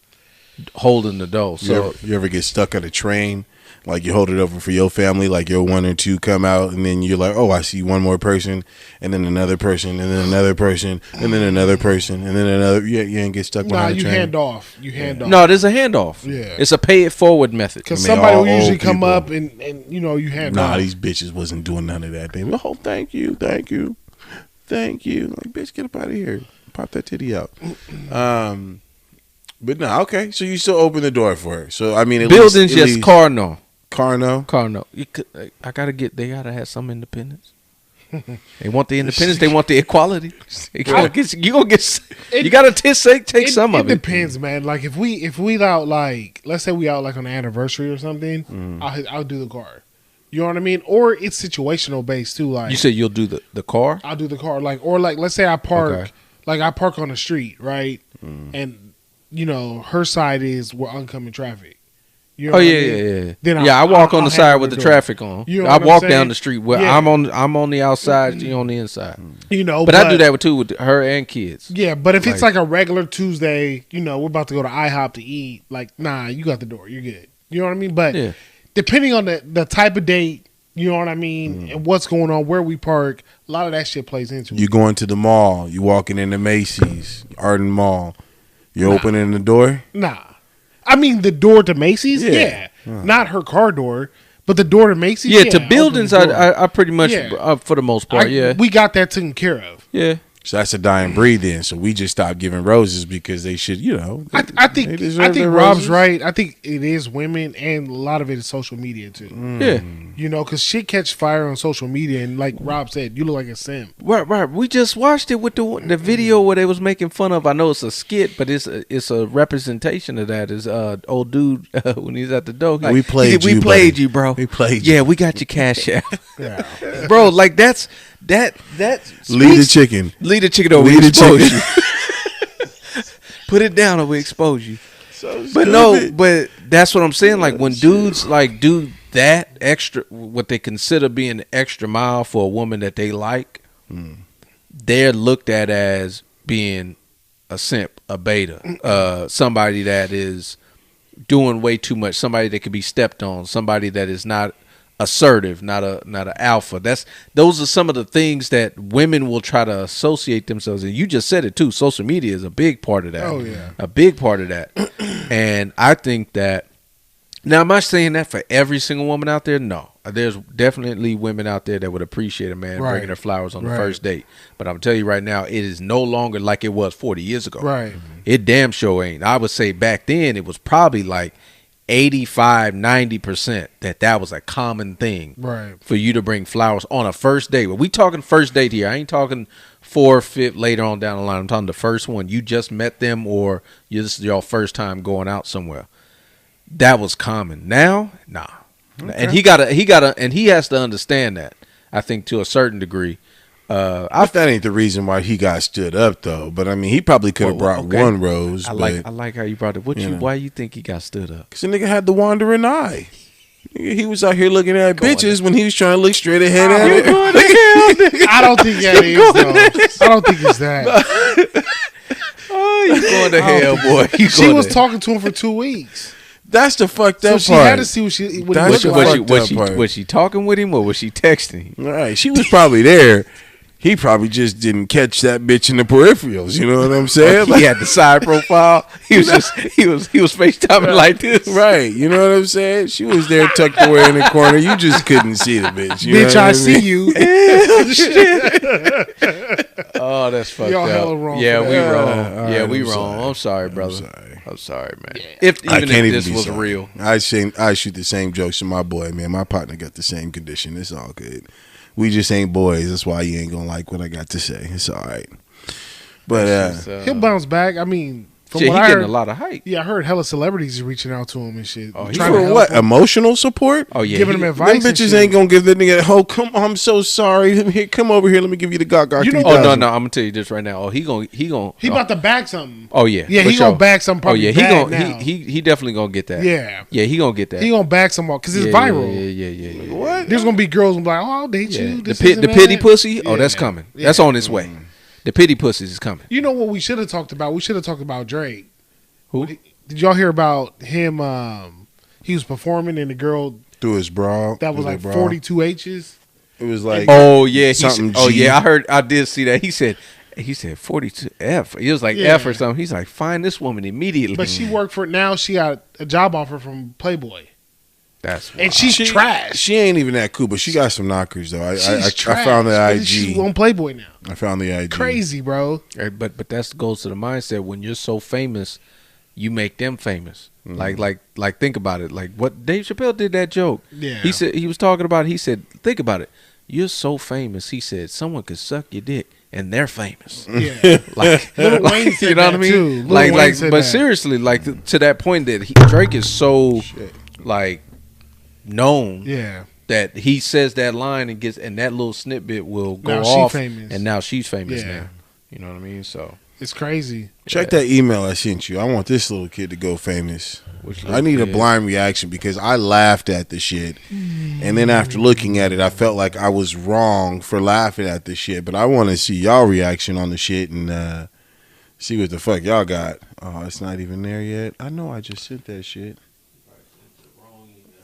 holding the door. So you ever get stuck at a train? Like you hold it over for your family, like your one or two come out, and then you're like, oh, I see one more person, and then another person, and then another person, and then another person, and then another. You ain't get stuck behind the train. hand off. You hand off. No, there's a handoff. Yeah. It's a pay it forward method. Because somebody will usually come up and you hand off. Nah, these bitches wasn't doing none of that. They were, oh, thank you. Like, bitch, get up out of here. Pop that titty out. But no, okay. So you still open the door for her. So I mean, buildings, yes, car no. Car no. They gotta have some independence. They want the independence. They want the equality. You gonna get. You gotta take some of it. It depends, man. Like if we out like, let's say we out like on an anniversary or something, I'll do the car. You know what I mean? Or it's situational based too. Like you said, you'll do the car. I'll do the car. Like or like let's say I park like I park on the street, right? And you know her side is where oncoming traffic. You know yeah. Then I walk on the side with the traffic on. You know I walk down saying? the street where Yeah. I'm on the outside, you on the inside. You know, but I do that with her and kids. Yeah, but if it's like a regular Tuesday, you know, we're about to go to IHOP to eat. Like, nah, you got the door. You're good. You know what I mean? But depending on the type of date, you know what I mean, and what's going on, where we park, a lot of that shit plays into it. You going to the mall? You walking into Macy's, Arden Mall? You opening the door? Nah. I mean, the door to Macy's, not her car door, but the door to Macy's. Yeah, to buildings, I pretty much, for the most part, we got that taken care of. Yeah. So that's a dying breed then. So we just stopped giving roses because they should, you know. I think Rob's right. I think it is women, and a lot of it is social media too. Yeah. You know, because shit catch fire on social media, and like Rob said, you look like a simp. Right. We just watched it with the video where they was making fun of. I know it's a skit, but it's a representation of that. Is old dude when he's at the door. Like, we played you, bro. We played you. Yeah, we got your cash out. Yeah. Bro, like that. Lead the chicken. Lead the chicken or we expose you. Put it down or we expose you. But that's what I'm saying. Like when dudes like do that extra, what they consider being extra mile for a woman that they like, they're looked at as being a simp, a beta, somebody that is doing way too much, somebody that could be stepped on, somebody that is not assertive, not an alpha. Those are some of the things that women will try to associate themselves. And you just said it too. Social media is a big part of that. Oh yeah, a big part of that. And I think that now, am I saying that for every single woman out there? No, there's definitely women out there that would appreciate a man bringing her flowers on the first date. But I'm telling you right now, it is no longer like it was 40 years ago. Right. It damn sure ain't. I would say back then it was probably like 85-90% that was a common thing for you to bring flowers on a first date. But we talking first date here. I ain't talking 4th, 5th later on down the line. I'm talking the first one. You just met them or this is your first time going out somewhere. That was common. Now, nah. Okay. And he has to understand that, I think, to a certain degree. That ain't the reason why he got stood up though. But I mean, he probably could have brought one rose. I like how you brought it. Why you think he got stood up? Because the nigga had the wandering eye. He was out here looking at bitches when he was trying to look straight ahead at it. I don't think that is though. I don't think it's that. Oh, you going to hell, boy? She was talking to him for 2 weeks. That's the fucked up part. So she had to see what he looked like. Was she talking with him or was she texting him? All right, she was probably there. He probably just didn't catch that bitch in the peripherals. You know what I'm saying? He had the side profile. He was FaceTiming like this. Right. You know what I'm saying? She was there tucked away in the corner. You just couldn't see the bitch. You bitch, I see you. Oh, that's fucked Y'all up. Hella wrong. Yeah, we wrong. We wrong. I'm sorry, brother. I'm sorry, man. Yeah. If this was sorry. real. I shoot the same jokes to my boy, man. My partner got the same condition. It's all good. We just ain't boys. That's why you ain't gonna like what I got to say. It's all right. But he'll bounce back. I mean, from what I heard, getting a lot of hype. Yeah, I heard hella celebrities reaching out to him and shit. Oh, for what? Emotional support? Oh yeah, giving him advice. Them bitches ain't gonna give the nigga. Oh, come on, I'm so sorry. Here, come over here. Let me give you the Gaga. You know, oh no, I'm gonna tell you this right now. Oh, he about to bag something. Oh yeah, he gonna bag something. Oh yeah, he definitely gonna get that. Yeah, he gonna get that. He gonna bag some more because it's viral. Yeah. What? There's gonna be girls who be like, oh, I'll date you. The pity pussy. Oh, that's coming. That's on its way. The pity pussies is coming. You know what we should have talked about? We should have talked about Drake. Who? Did y'all hear about him? He was performing and the girl through his bra. That was like 42 H's. It was like I did see that. He said 42 F. It was like F or something. He's like, find this woman immediately. But she worked for now. She got a job offer from Playboy. That's wild. And she's trash. She ain't even that cool, but she got some knockers though. I found the IG. She's on Playboy now. I found the IG. Crazy, bro. But that goes to the mindset. When you're so famous, you make them famous. Like think about it. Like what Dave Chappelle did that joke. Yeah. He said he was talking about. He said, think about it. "You're so famous." He said, "Someone could suck your dick and they're famous." Yeah. Like, Lil Wayne said you know what I that, mean? too. Lil Like, Wayne said but that. seriously, like to that point that Drake is so like known. Yeah. That he says that line and that little snippet will go Now she off, famous. and now she's famous Yeah. now. You know what I mean? So It's crazy. Check that email I sent you. I want this little kid to go famous. I need a blind reaction because I laughed at the shit, and then after looking at it, I felt like I was wrong for laughing at the shit. But I want to see y'all reaction on the shit and see what the fuck y'all got. Oh, it's not even there yet. I know I just sent that shit.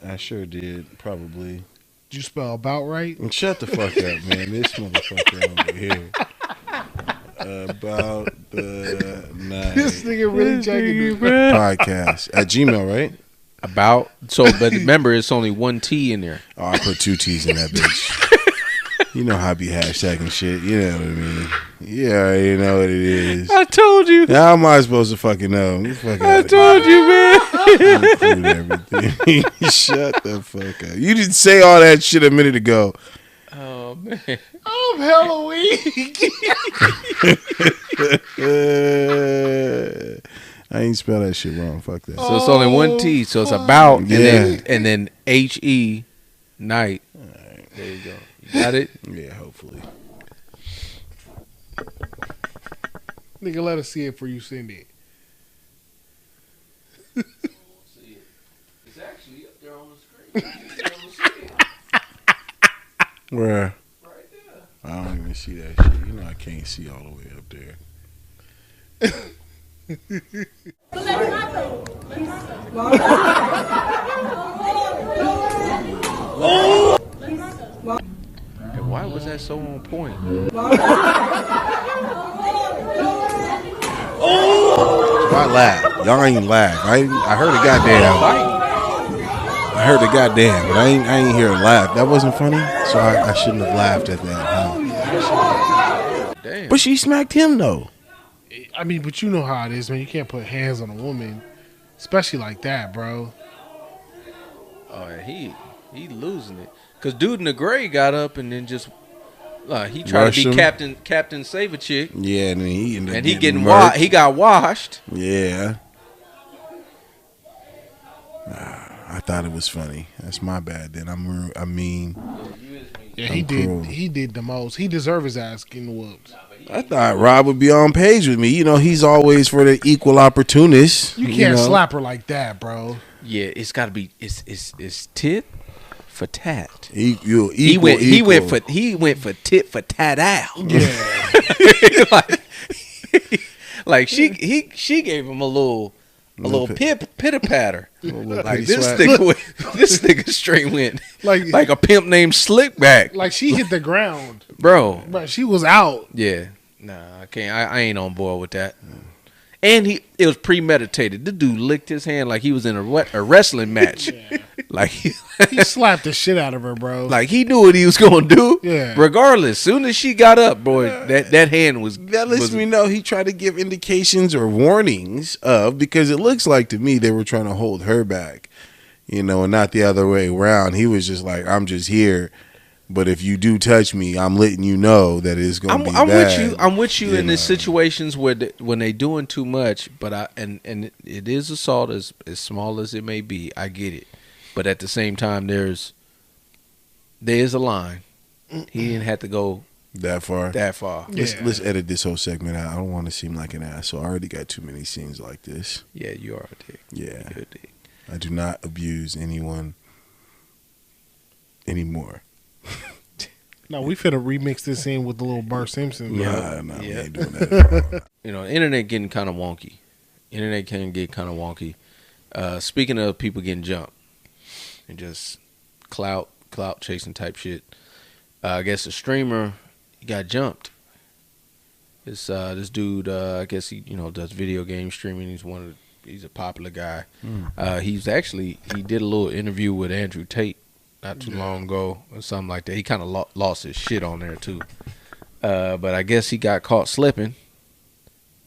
I sure did, probably. Did you spell about right? And shut the fuck up, man. This motherfucker over here. About the night. This nigga really checking this. Podcast at Gmail, right? About but remember, it's only one T in there. Oh, I put 2 T's in that bitch. You know how I be hashtagging shit. You know what I mean? Yeah, you know what it is. I told you. How am I supposed to fucking know? I told you, man. Include everything. Shut the fuck up. You didn't say all that shit a minute ago. Oh man. I'm hella weak. I ain't spell that shit wrong. Fuck that. So it's only one T. So it's about and then HE night. Right. There you go. You got it? Yeah, hopefully. Nigga, let us see it before you send it. It's actually up there on the screen. Where? Right there. I don't even see that shit. You know I can't see all the way up there. And why was that so on point? Why laugh? Y'all ain't laugh. I heard a goddamn. I heard a goddamn, but I ain't hear a laugh. That wasn't funny, so I shouldn't have laughed at that. Huh? Damn. But she smacked him though. I mean, but you know how it is, man. You can't put hands on a woman, especially like that, bro. Oh, he losing it. Cause dude in the gray got up and then just he tried Rush to be him. Captain Save a Chick. Yeah, and then he ended up And he getting getting murked. he got washed. Yeah. I thought it was funny. That's my bad. Then I mean, Yeah, I'm cruel. He did the most. He deserved his ass getting whooped. I thought Rob would be on page with me. You know, he's always for the equal opportunist. You can't know? slap her like that, bro. Yeah, it's got to be it's tit for tat. He went for tit for tat out. Yeah. like she gave him a little pitter patter. Like this nigga straight went like a pimp named Slickback. Like she hit the ground, Bro. but she was out. Yeah. Nah, I can't. I ain't on board with that. And it was premeditated. The dude licked his hand like he was in a wrestling match. Yeah. Like He slapped the shit out of her, bro. like he knew what he was gonna do. Yeah. Regardless, soon as she got up, boy, that hand was. That lets me know he tried to give indications or warnings of, because it looks like to me they were trying to hold her back, you know, and not the other way around. He was just like, I'm just here, but if you do touch me, I'm letting you know that it's gonna be bad. I'm with you in the know. situations where when they doing too much, but and it is assault as small as it may be. I get it, but at the same time, there's a line. He didn't have to go that far. Yeah. Let's edit this whole segment out. I don't want to seem like an asshole. I already got too many scenes like this. Yeah, you are a dick. Yeah, You're a dick. I do not abuse anyone anymore. No, we finna remix this in with the little Bart Simpson. Nah, Yeah. we ain't doing that. You know, the internet getting kind of wonky. Internet can get kind of wonky. Speaking of people getting jumped and just clout chasing type shit, I guess a streamer got jumped. This dude, I guess he does video game streaming. He's a popular guy. He did a little interview with Andrew Tate not too long ago or something like that. He kind of lost his shit on there too. But I guess he got caught slipping.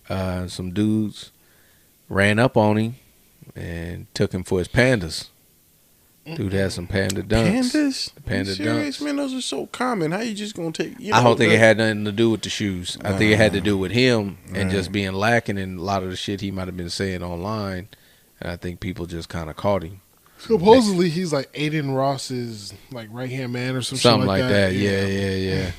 Some dudes ran up on him and took him for his pandas. Dude had some panda dunks. Pandas? Panda Serious, dunks. man, those are so common. How you just gonna take? I don't think it had nothing to do with the shoes. I think it had to do with him and just being lacking in a lot of the shit he might have been saying online. And I think people just kind of caught him. Supposedly he's like Aiden Ross's like right hand man or something like that. Yeah.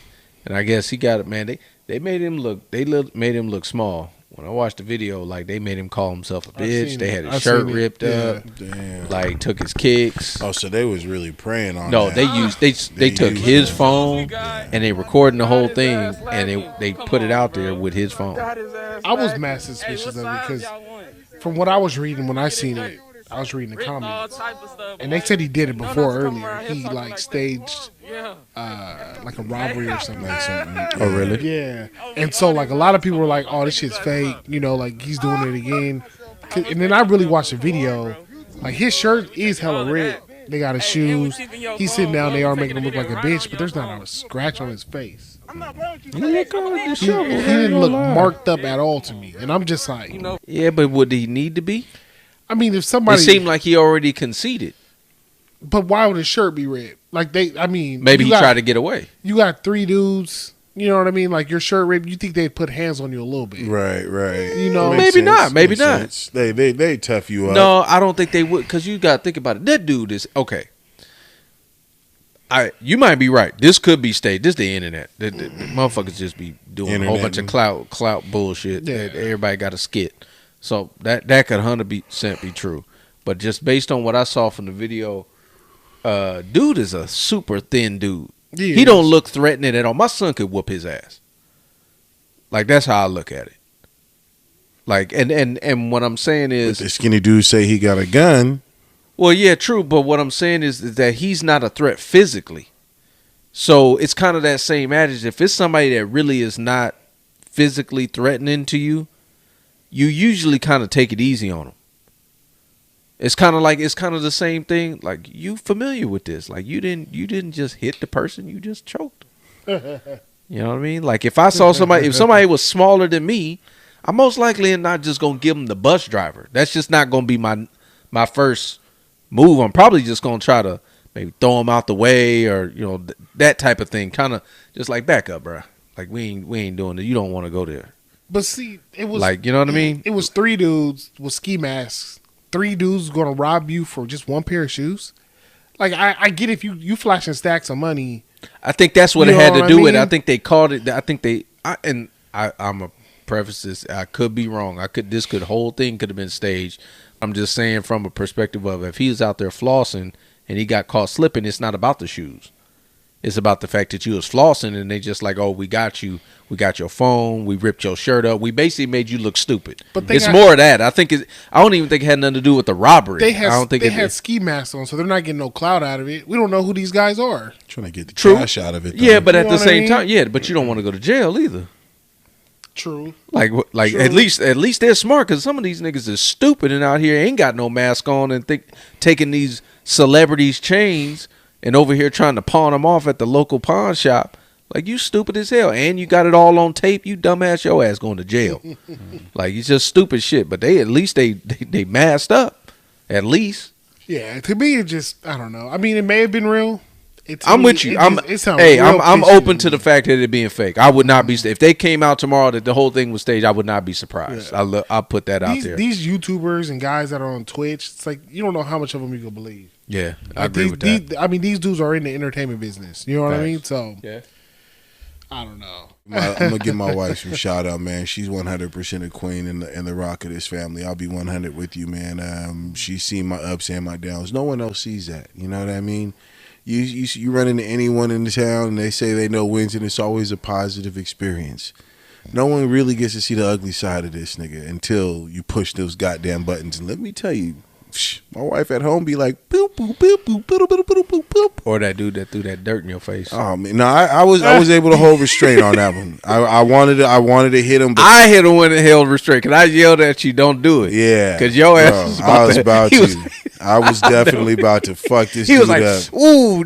And I guess he got it, man. They made him look. Made him look small. When I watched the video, like they made him call himself a bitch. They had his shirt ripped up. Damn. Like took his kicks. Oh, so they was really preying on. No, that. they took his phone and they recording the whole thing and they put it out there with his phone. I was mad suspicious of it because from what I was reading when I seen it, I was reading the comments, and they said he did it before earlier. He like staged like a robbery or something. Oh, really? Yeah. And so like a lot of people were like, "Oh, this shit's fake," like he's doing it again. And then I really watched the video. Like his shirt is hella red. They got his shoes. He's sitting down. They are making him look like a bitch, but there's not a scratch on his face. He didn't look marked up at all to me, and I'm just like, yeah, but would he need to be? I mean, if somebody, it seemed like he already conceded. But why would his shirt be red? Like maybe he tried to get away. You got 3 dudes. You know what I mean? Like your shirt ripped. You think they'd put hands on you a little bit, right? Maybe not. Maybe not. Sense. They tough you up. No, I don't think they would, because you got to think about it. That dude is okay. You might be right. This could be staged. This is the internet. The motherfuckers just be doing a whole bunch of clout bullshit. Yeah. Everybody got a skit. So that could 100% be true. But just based on what I saw from the video, dude is a super thin dude. Yeah, he don't look threatening at all. My son could whoop his ass. Like, that's how I look at it. Like, and what I'm saying is, but the skinny dude say he got a gun. Well, yeah, true. But what I'm saying is that he's not a threat physically. So it's kind of that same adage. If it's somebody that really is not physically threatening to you, you usually kind of take it easy on them. It's kind of the same thing. Like, you familiar with this? Like, you didn't just hit the person, you just choked. You know what I mean? Like, if I saw somebody, if somebody was smaller than me, I'm most likely not just gonna give them the bus driver. That's just not gonna be my first move. I'm probably just gonna try to maybe throw them out the way, or that type of thing. Kind of just like, back up, bro. Like, we ain't doing it. You don't want to go there. But see, it was like, you know what I mean? It was 3 dudes with ski masks. 3 dudes going to rob you for just 1 pair of shoes. Like, I get if you flashing stacks of money. I think that's what it had to do with. I think they called it. I think I'm a preface this. I could be wrong. This whole thing could have been staged. I'm just saying from a perspective of, if he was out there flossing and he got caught slipping, it's not about the shoes. It's about the fact that you was flossing and they just like, oh, we got you. We got your phone. We ripped your shirt up. We basically made you look stupid. But it's more of that. I don't even think it had nothing to do with the robbery. They had ski masks on, so they're not getting no clout out of it. We don't know who these guys are. Trying to get the cash out of it, though. Yeah, but at the same time, but you don't want to go to jail either. True. Like True. At least they're smart, because some of these niggas is stupid and out here ain't got no mask on and taking these celebrities' chains and over here trying to pawn them off at the local pawn shop. Like, you stupid as hell, and you got it all on tape. You dumbass, your ass going to jail. Like, it's just stupid shit. But at least they masked up, at least. Yeah, to me it just, I don't know. I mean, it may have been real. I'm with you. I'm open to the fact that it being fake. I would not be, if they came out tomorrow that the whole thing was staged, I would not be surprised. Yeah. I'll put that out there. These YouTubers and guys that are on Twitch, it's like, you don't know how much of them you can believe. Yeah, I agree with that. I mean, these dudes are in the entertainment business. You know what I mean? So, yeah. I don't know. I'm gonna give my wife some shout out, man. She's 100% a queen in the rock of this family. I'll be 100 with you, man. She's seen my ups and my downs. No one else sees that. You know what I mean? You run into anyone in the town and they say they know wins, and it's always a positive experience. No one really gets to see the ugly side of this nigga until you push those goddamn buttons. And let me tell you, my wife at home be like, boop, boop, boop, boop, boop, boop, boop, boop, boop. Or that dude that threw that dirt in your face. Oh man, no, I was able to hold restraint on that one. I wanted to hit him, but I hit him when it held restraint, because I yelled at you, don't do it. Yeah, because your ass was about to. I was definitely about to fuck this dude up. He was like, ooh.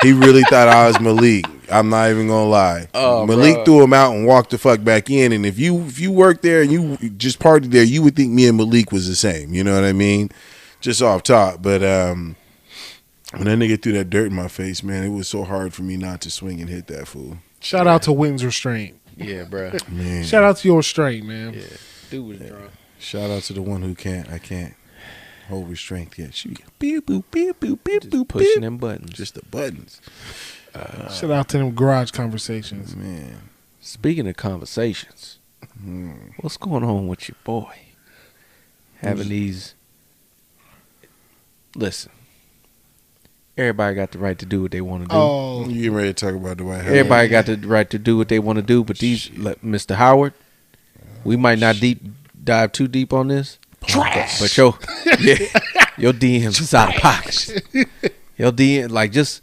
He really thought I was Malik. I'm not even gonna lie. Oh, Malik threw him out and walked the fuck back in. And if you worked there and you just partied there, you would think me and Malik was the same. You know what I mean? Just off top. But When that nigga threw that dirt in my face, man, it was so hard for me not to swing and hit that fool. Shout out to Wins Restraint. Yeah, bro. Man. Shout out to your restraint, man. Yeah, dude was drunk. Shout out to the one who can't. I can't hold restraint yet. She beep boop beep boop beep boop Pushing them buttons. Just the buttons. Shout out to them garage conversations. Man. Speaking of conversations, what's going on with your boy? Having these. Listen. Everybody got the right to do what they want to do. Oh, You getting ready to talk about Dwight Howard? Everybody got the right to do what they want to do, but these, like Mr. Howard, we might not dive too deep on this. trash. But your DMs is out of pocket. Your DM, like just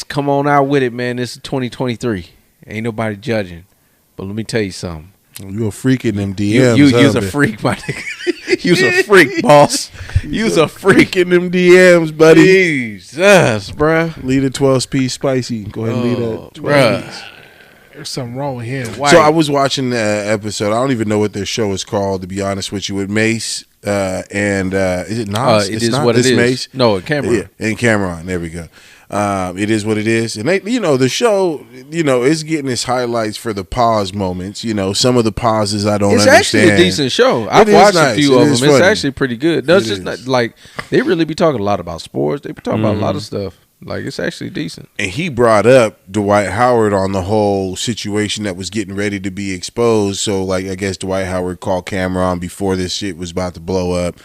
come on out with it, man. This is 2023. Ain't nobody judging. But let me tell you something. You a freak in them DMs. You's a freak, my nigga. You's a freak, boss. You's a freak in them DMs, buddy. Jesus, bruh. Lead a 12-piece spicy. Go ahead and lead a 12-piece. There's something wrong with him. White. So I was watching the episode. I don't even know what their show is called, to be honest with you, with Mace and is it Nas? It It's is not what it this is. Mace. No, Cameron. Yeah, and Cameron. There we go. It is what it is, and they, the show, is getting its highlights for the pause moments. Some of the pauses I don't understand. It's actually a decent show. I've watched a few of them. It's actually pretty good. No, it's just not, like they really be talking a lot about sports. They be talking about a lot of stuff. Like it's actually decent. And he brought up Dwight Howard on the whole situation that was getting ready to be exposed. So, like, I guess Dwight Howard called Cameron before this shit was about to blow up,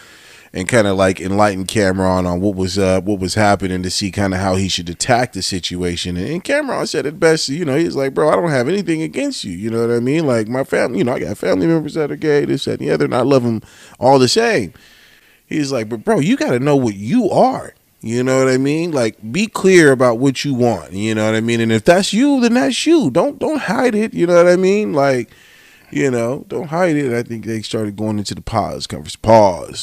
and kind of like enlightened Cameron on what was happening, to see kind of how he should attack the situation. And Cameron said it best. He's like, bro, I don't have anything against you. You know what I mean? Like, my family, I got family members that are gay, this, that, and the other, and I love them all the same. He's like, but bro, you got to know what you are. You know what I mean? Like, be clear about what you want. You know what I mean? And if that's you, then that's you. Don't hide it. You know what I mean? Like, don't hide it. I think they started going into the pause.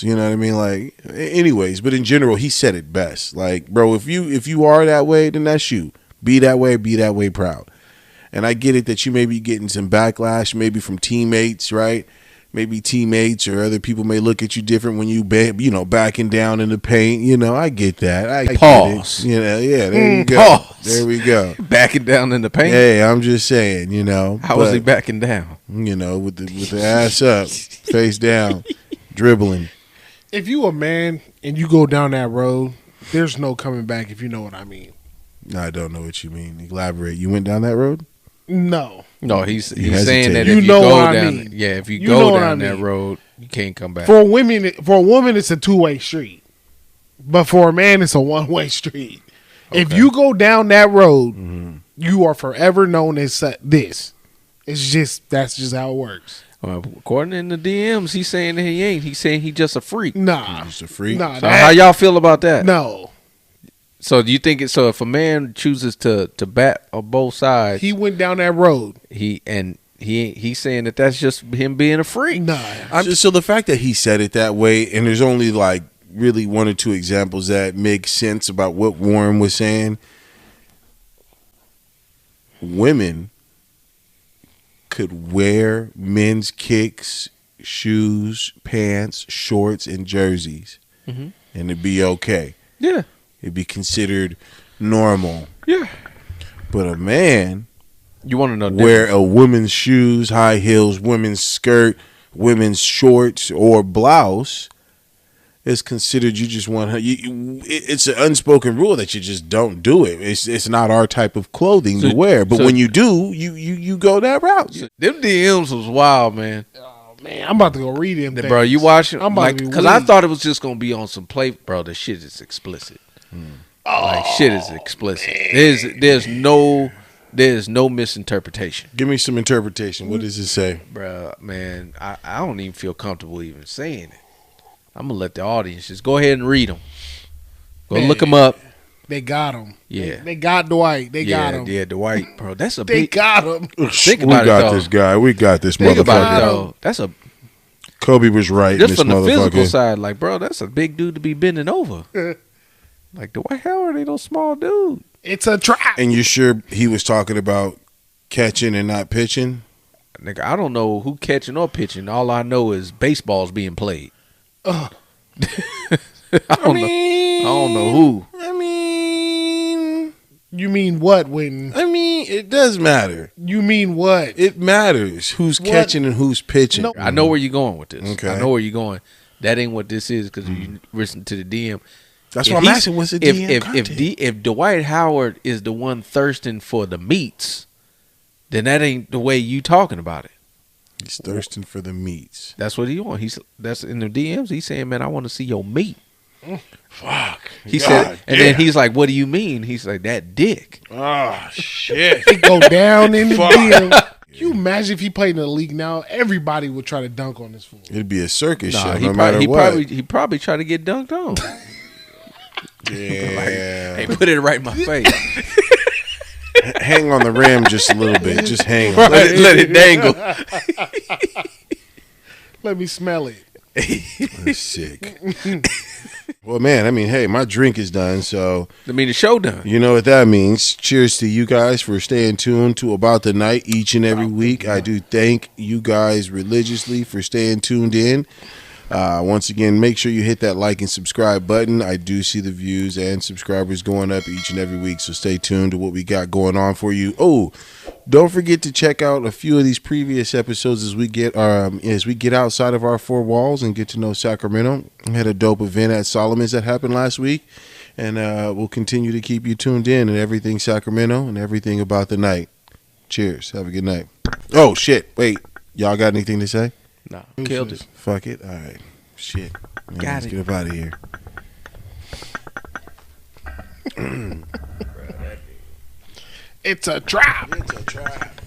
You know what I mean? Like, anyways, but in general, he said it best. Like, bro, if you are that way, then that's you. Be that way proud. And I get it that you may be getting some backlash, maybe from teammates, right? Maybe teammates or other people may look at you different when you backing down in the paint. I get that. I pause. Get it. Yeah, there you go. Pause. There we go. Backing down in the paint. Hey, I'm just saying, How was he backing down? With the ass up, face down, dribbling. If you a man and you go down that road, there's no coming back, if you know what I mean. No, I don't know what you mean. Elaborate. You went down that road? No. No, he's hesitate. saying that You if you know go what I down, mean. if you You go know what down I that mean. road, you can't come back. For a woman, it's a two-way street. But for a man, it's a one-way street. If Okay. you go down that road, you are forever known as this. That's just how it works. According to the DMs, he's saying that he ain't. He's saying he just a freak. Nah. Just a freak? Nah, So how y'all feel about that? No. So do you think so? If a man chooses to bat on both sides, He went down that road. he's saying that that's just him being a freak. Nah. So the fact that he said it that way, and there's only like really one or two examples that make sense about what Warren was saying. Women could wear men's kicks, shoes, pants, shorts, and jerseys, and it'd be okay. Yeah. It'd be considered normal. Yeah. But a man You want to know wear a woman's shoes, high heels, women's skirt, women's shorts, or blouse, is considered you just want her. It's an unspoken rule that you just don't do it. It's not our type of clothing to wear. But when you do, you go that route. Them DMs was wild, man. Man, I'm about to go read him. Bro, you watching? I'm about to be Because I weak. thought it was just gonna be on some play. Bro, the shit is explicit. Like shit is explicit. There's no misinterpretation. Give me some interpretation. What does it say? Bro, man, I don't even feel comfortable even saying it. I'm gonna let the audience just go ahead and read them. Go Man. look them up. They got him. Yeah. They got Dwight. They got him. Yeah, Dwight, bro. That's a They big. got him. Think We about it, got though. this guy. We got this Think about it motherfucker. though. That's a Kobe was right. just This from the physical motherfucker. side, like, bro, that's a big dude to be bending over. Like Dwight Howard ain't no small dude. It's a trap. And you sure he was talking about catching and not pitching? Nigga, I don't know who catching or pitching. All I know is baseball's being played. I don't know who. I mean, You mean what? When I mean, it does matter. you mean what? It matters who's catching and who's pitching. No. I know where you're going with this. Okay. I know where you're going. That ain't what this is because you listen to the DM. That's If what I'm he's- asking. What's the DM content? if Dwight Howard is the one thirsting for the meats, then that ain't the way you talking about it. He's thirsting for the meats. That's what he want. That's in the DMs. He's saying, "Man, I want to see your meat." Fuck. He said, and then he's like, "What do you mean?" He's like, "That dick." Oh shit. It go down in the DM. Can you imagine if he played in the league now? Everybody would try to dunk on this fool. It'd be a circus Nah, show, he no matter what. he probably tried to get dunked on. Yeah. Hey, put it right in my face. Hang on the rim just a little bit. Just hang on. Let it dangle. Let me smell it. That's sick. Well, man, I mean, hey, my drink is done, so I mean, the show done. you know what that means. Cheers to you guys for staying tuned to About the Night each and every week. I do thank you guys religiously for staying tuned in. Once again, make sure you hit that like and subscribe button. I do see the views and subscribers going up each and every week, so stay tuned to what we got going on for you. Oh, don't forget to check out a few of these previous episodes as we get outside of our four walls and get to know Sacramento. We had a dope event at Solomon's that happened last week, and we'll continue to keep you tuned in and everything Sacramento and everything about the night. Cheers. Have a good night. Oh shit! Wait, y'all got anything to say? No, killed it. Fuck it. All right. Shit. Man, Got let's it. get up out of here. It's a trap. It's a trap.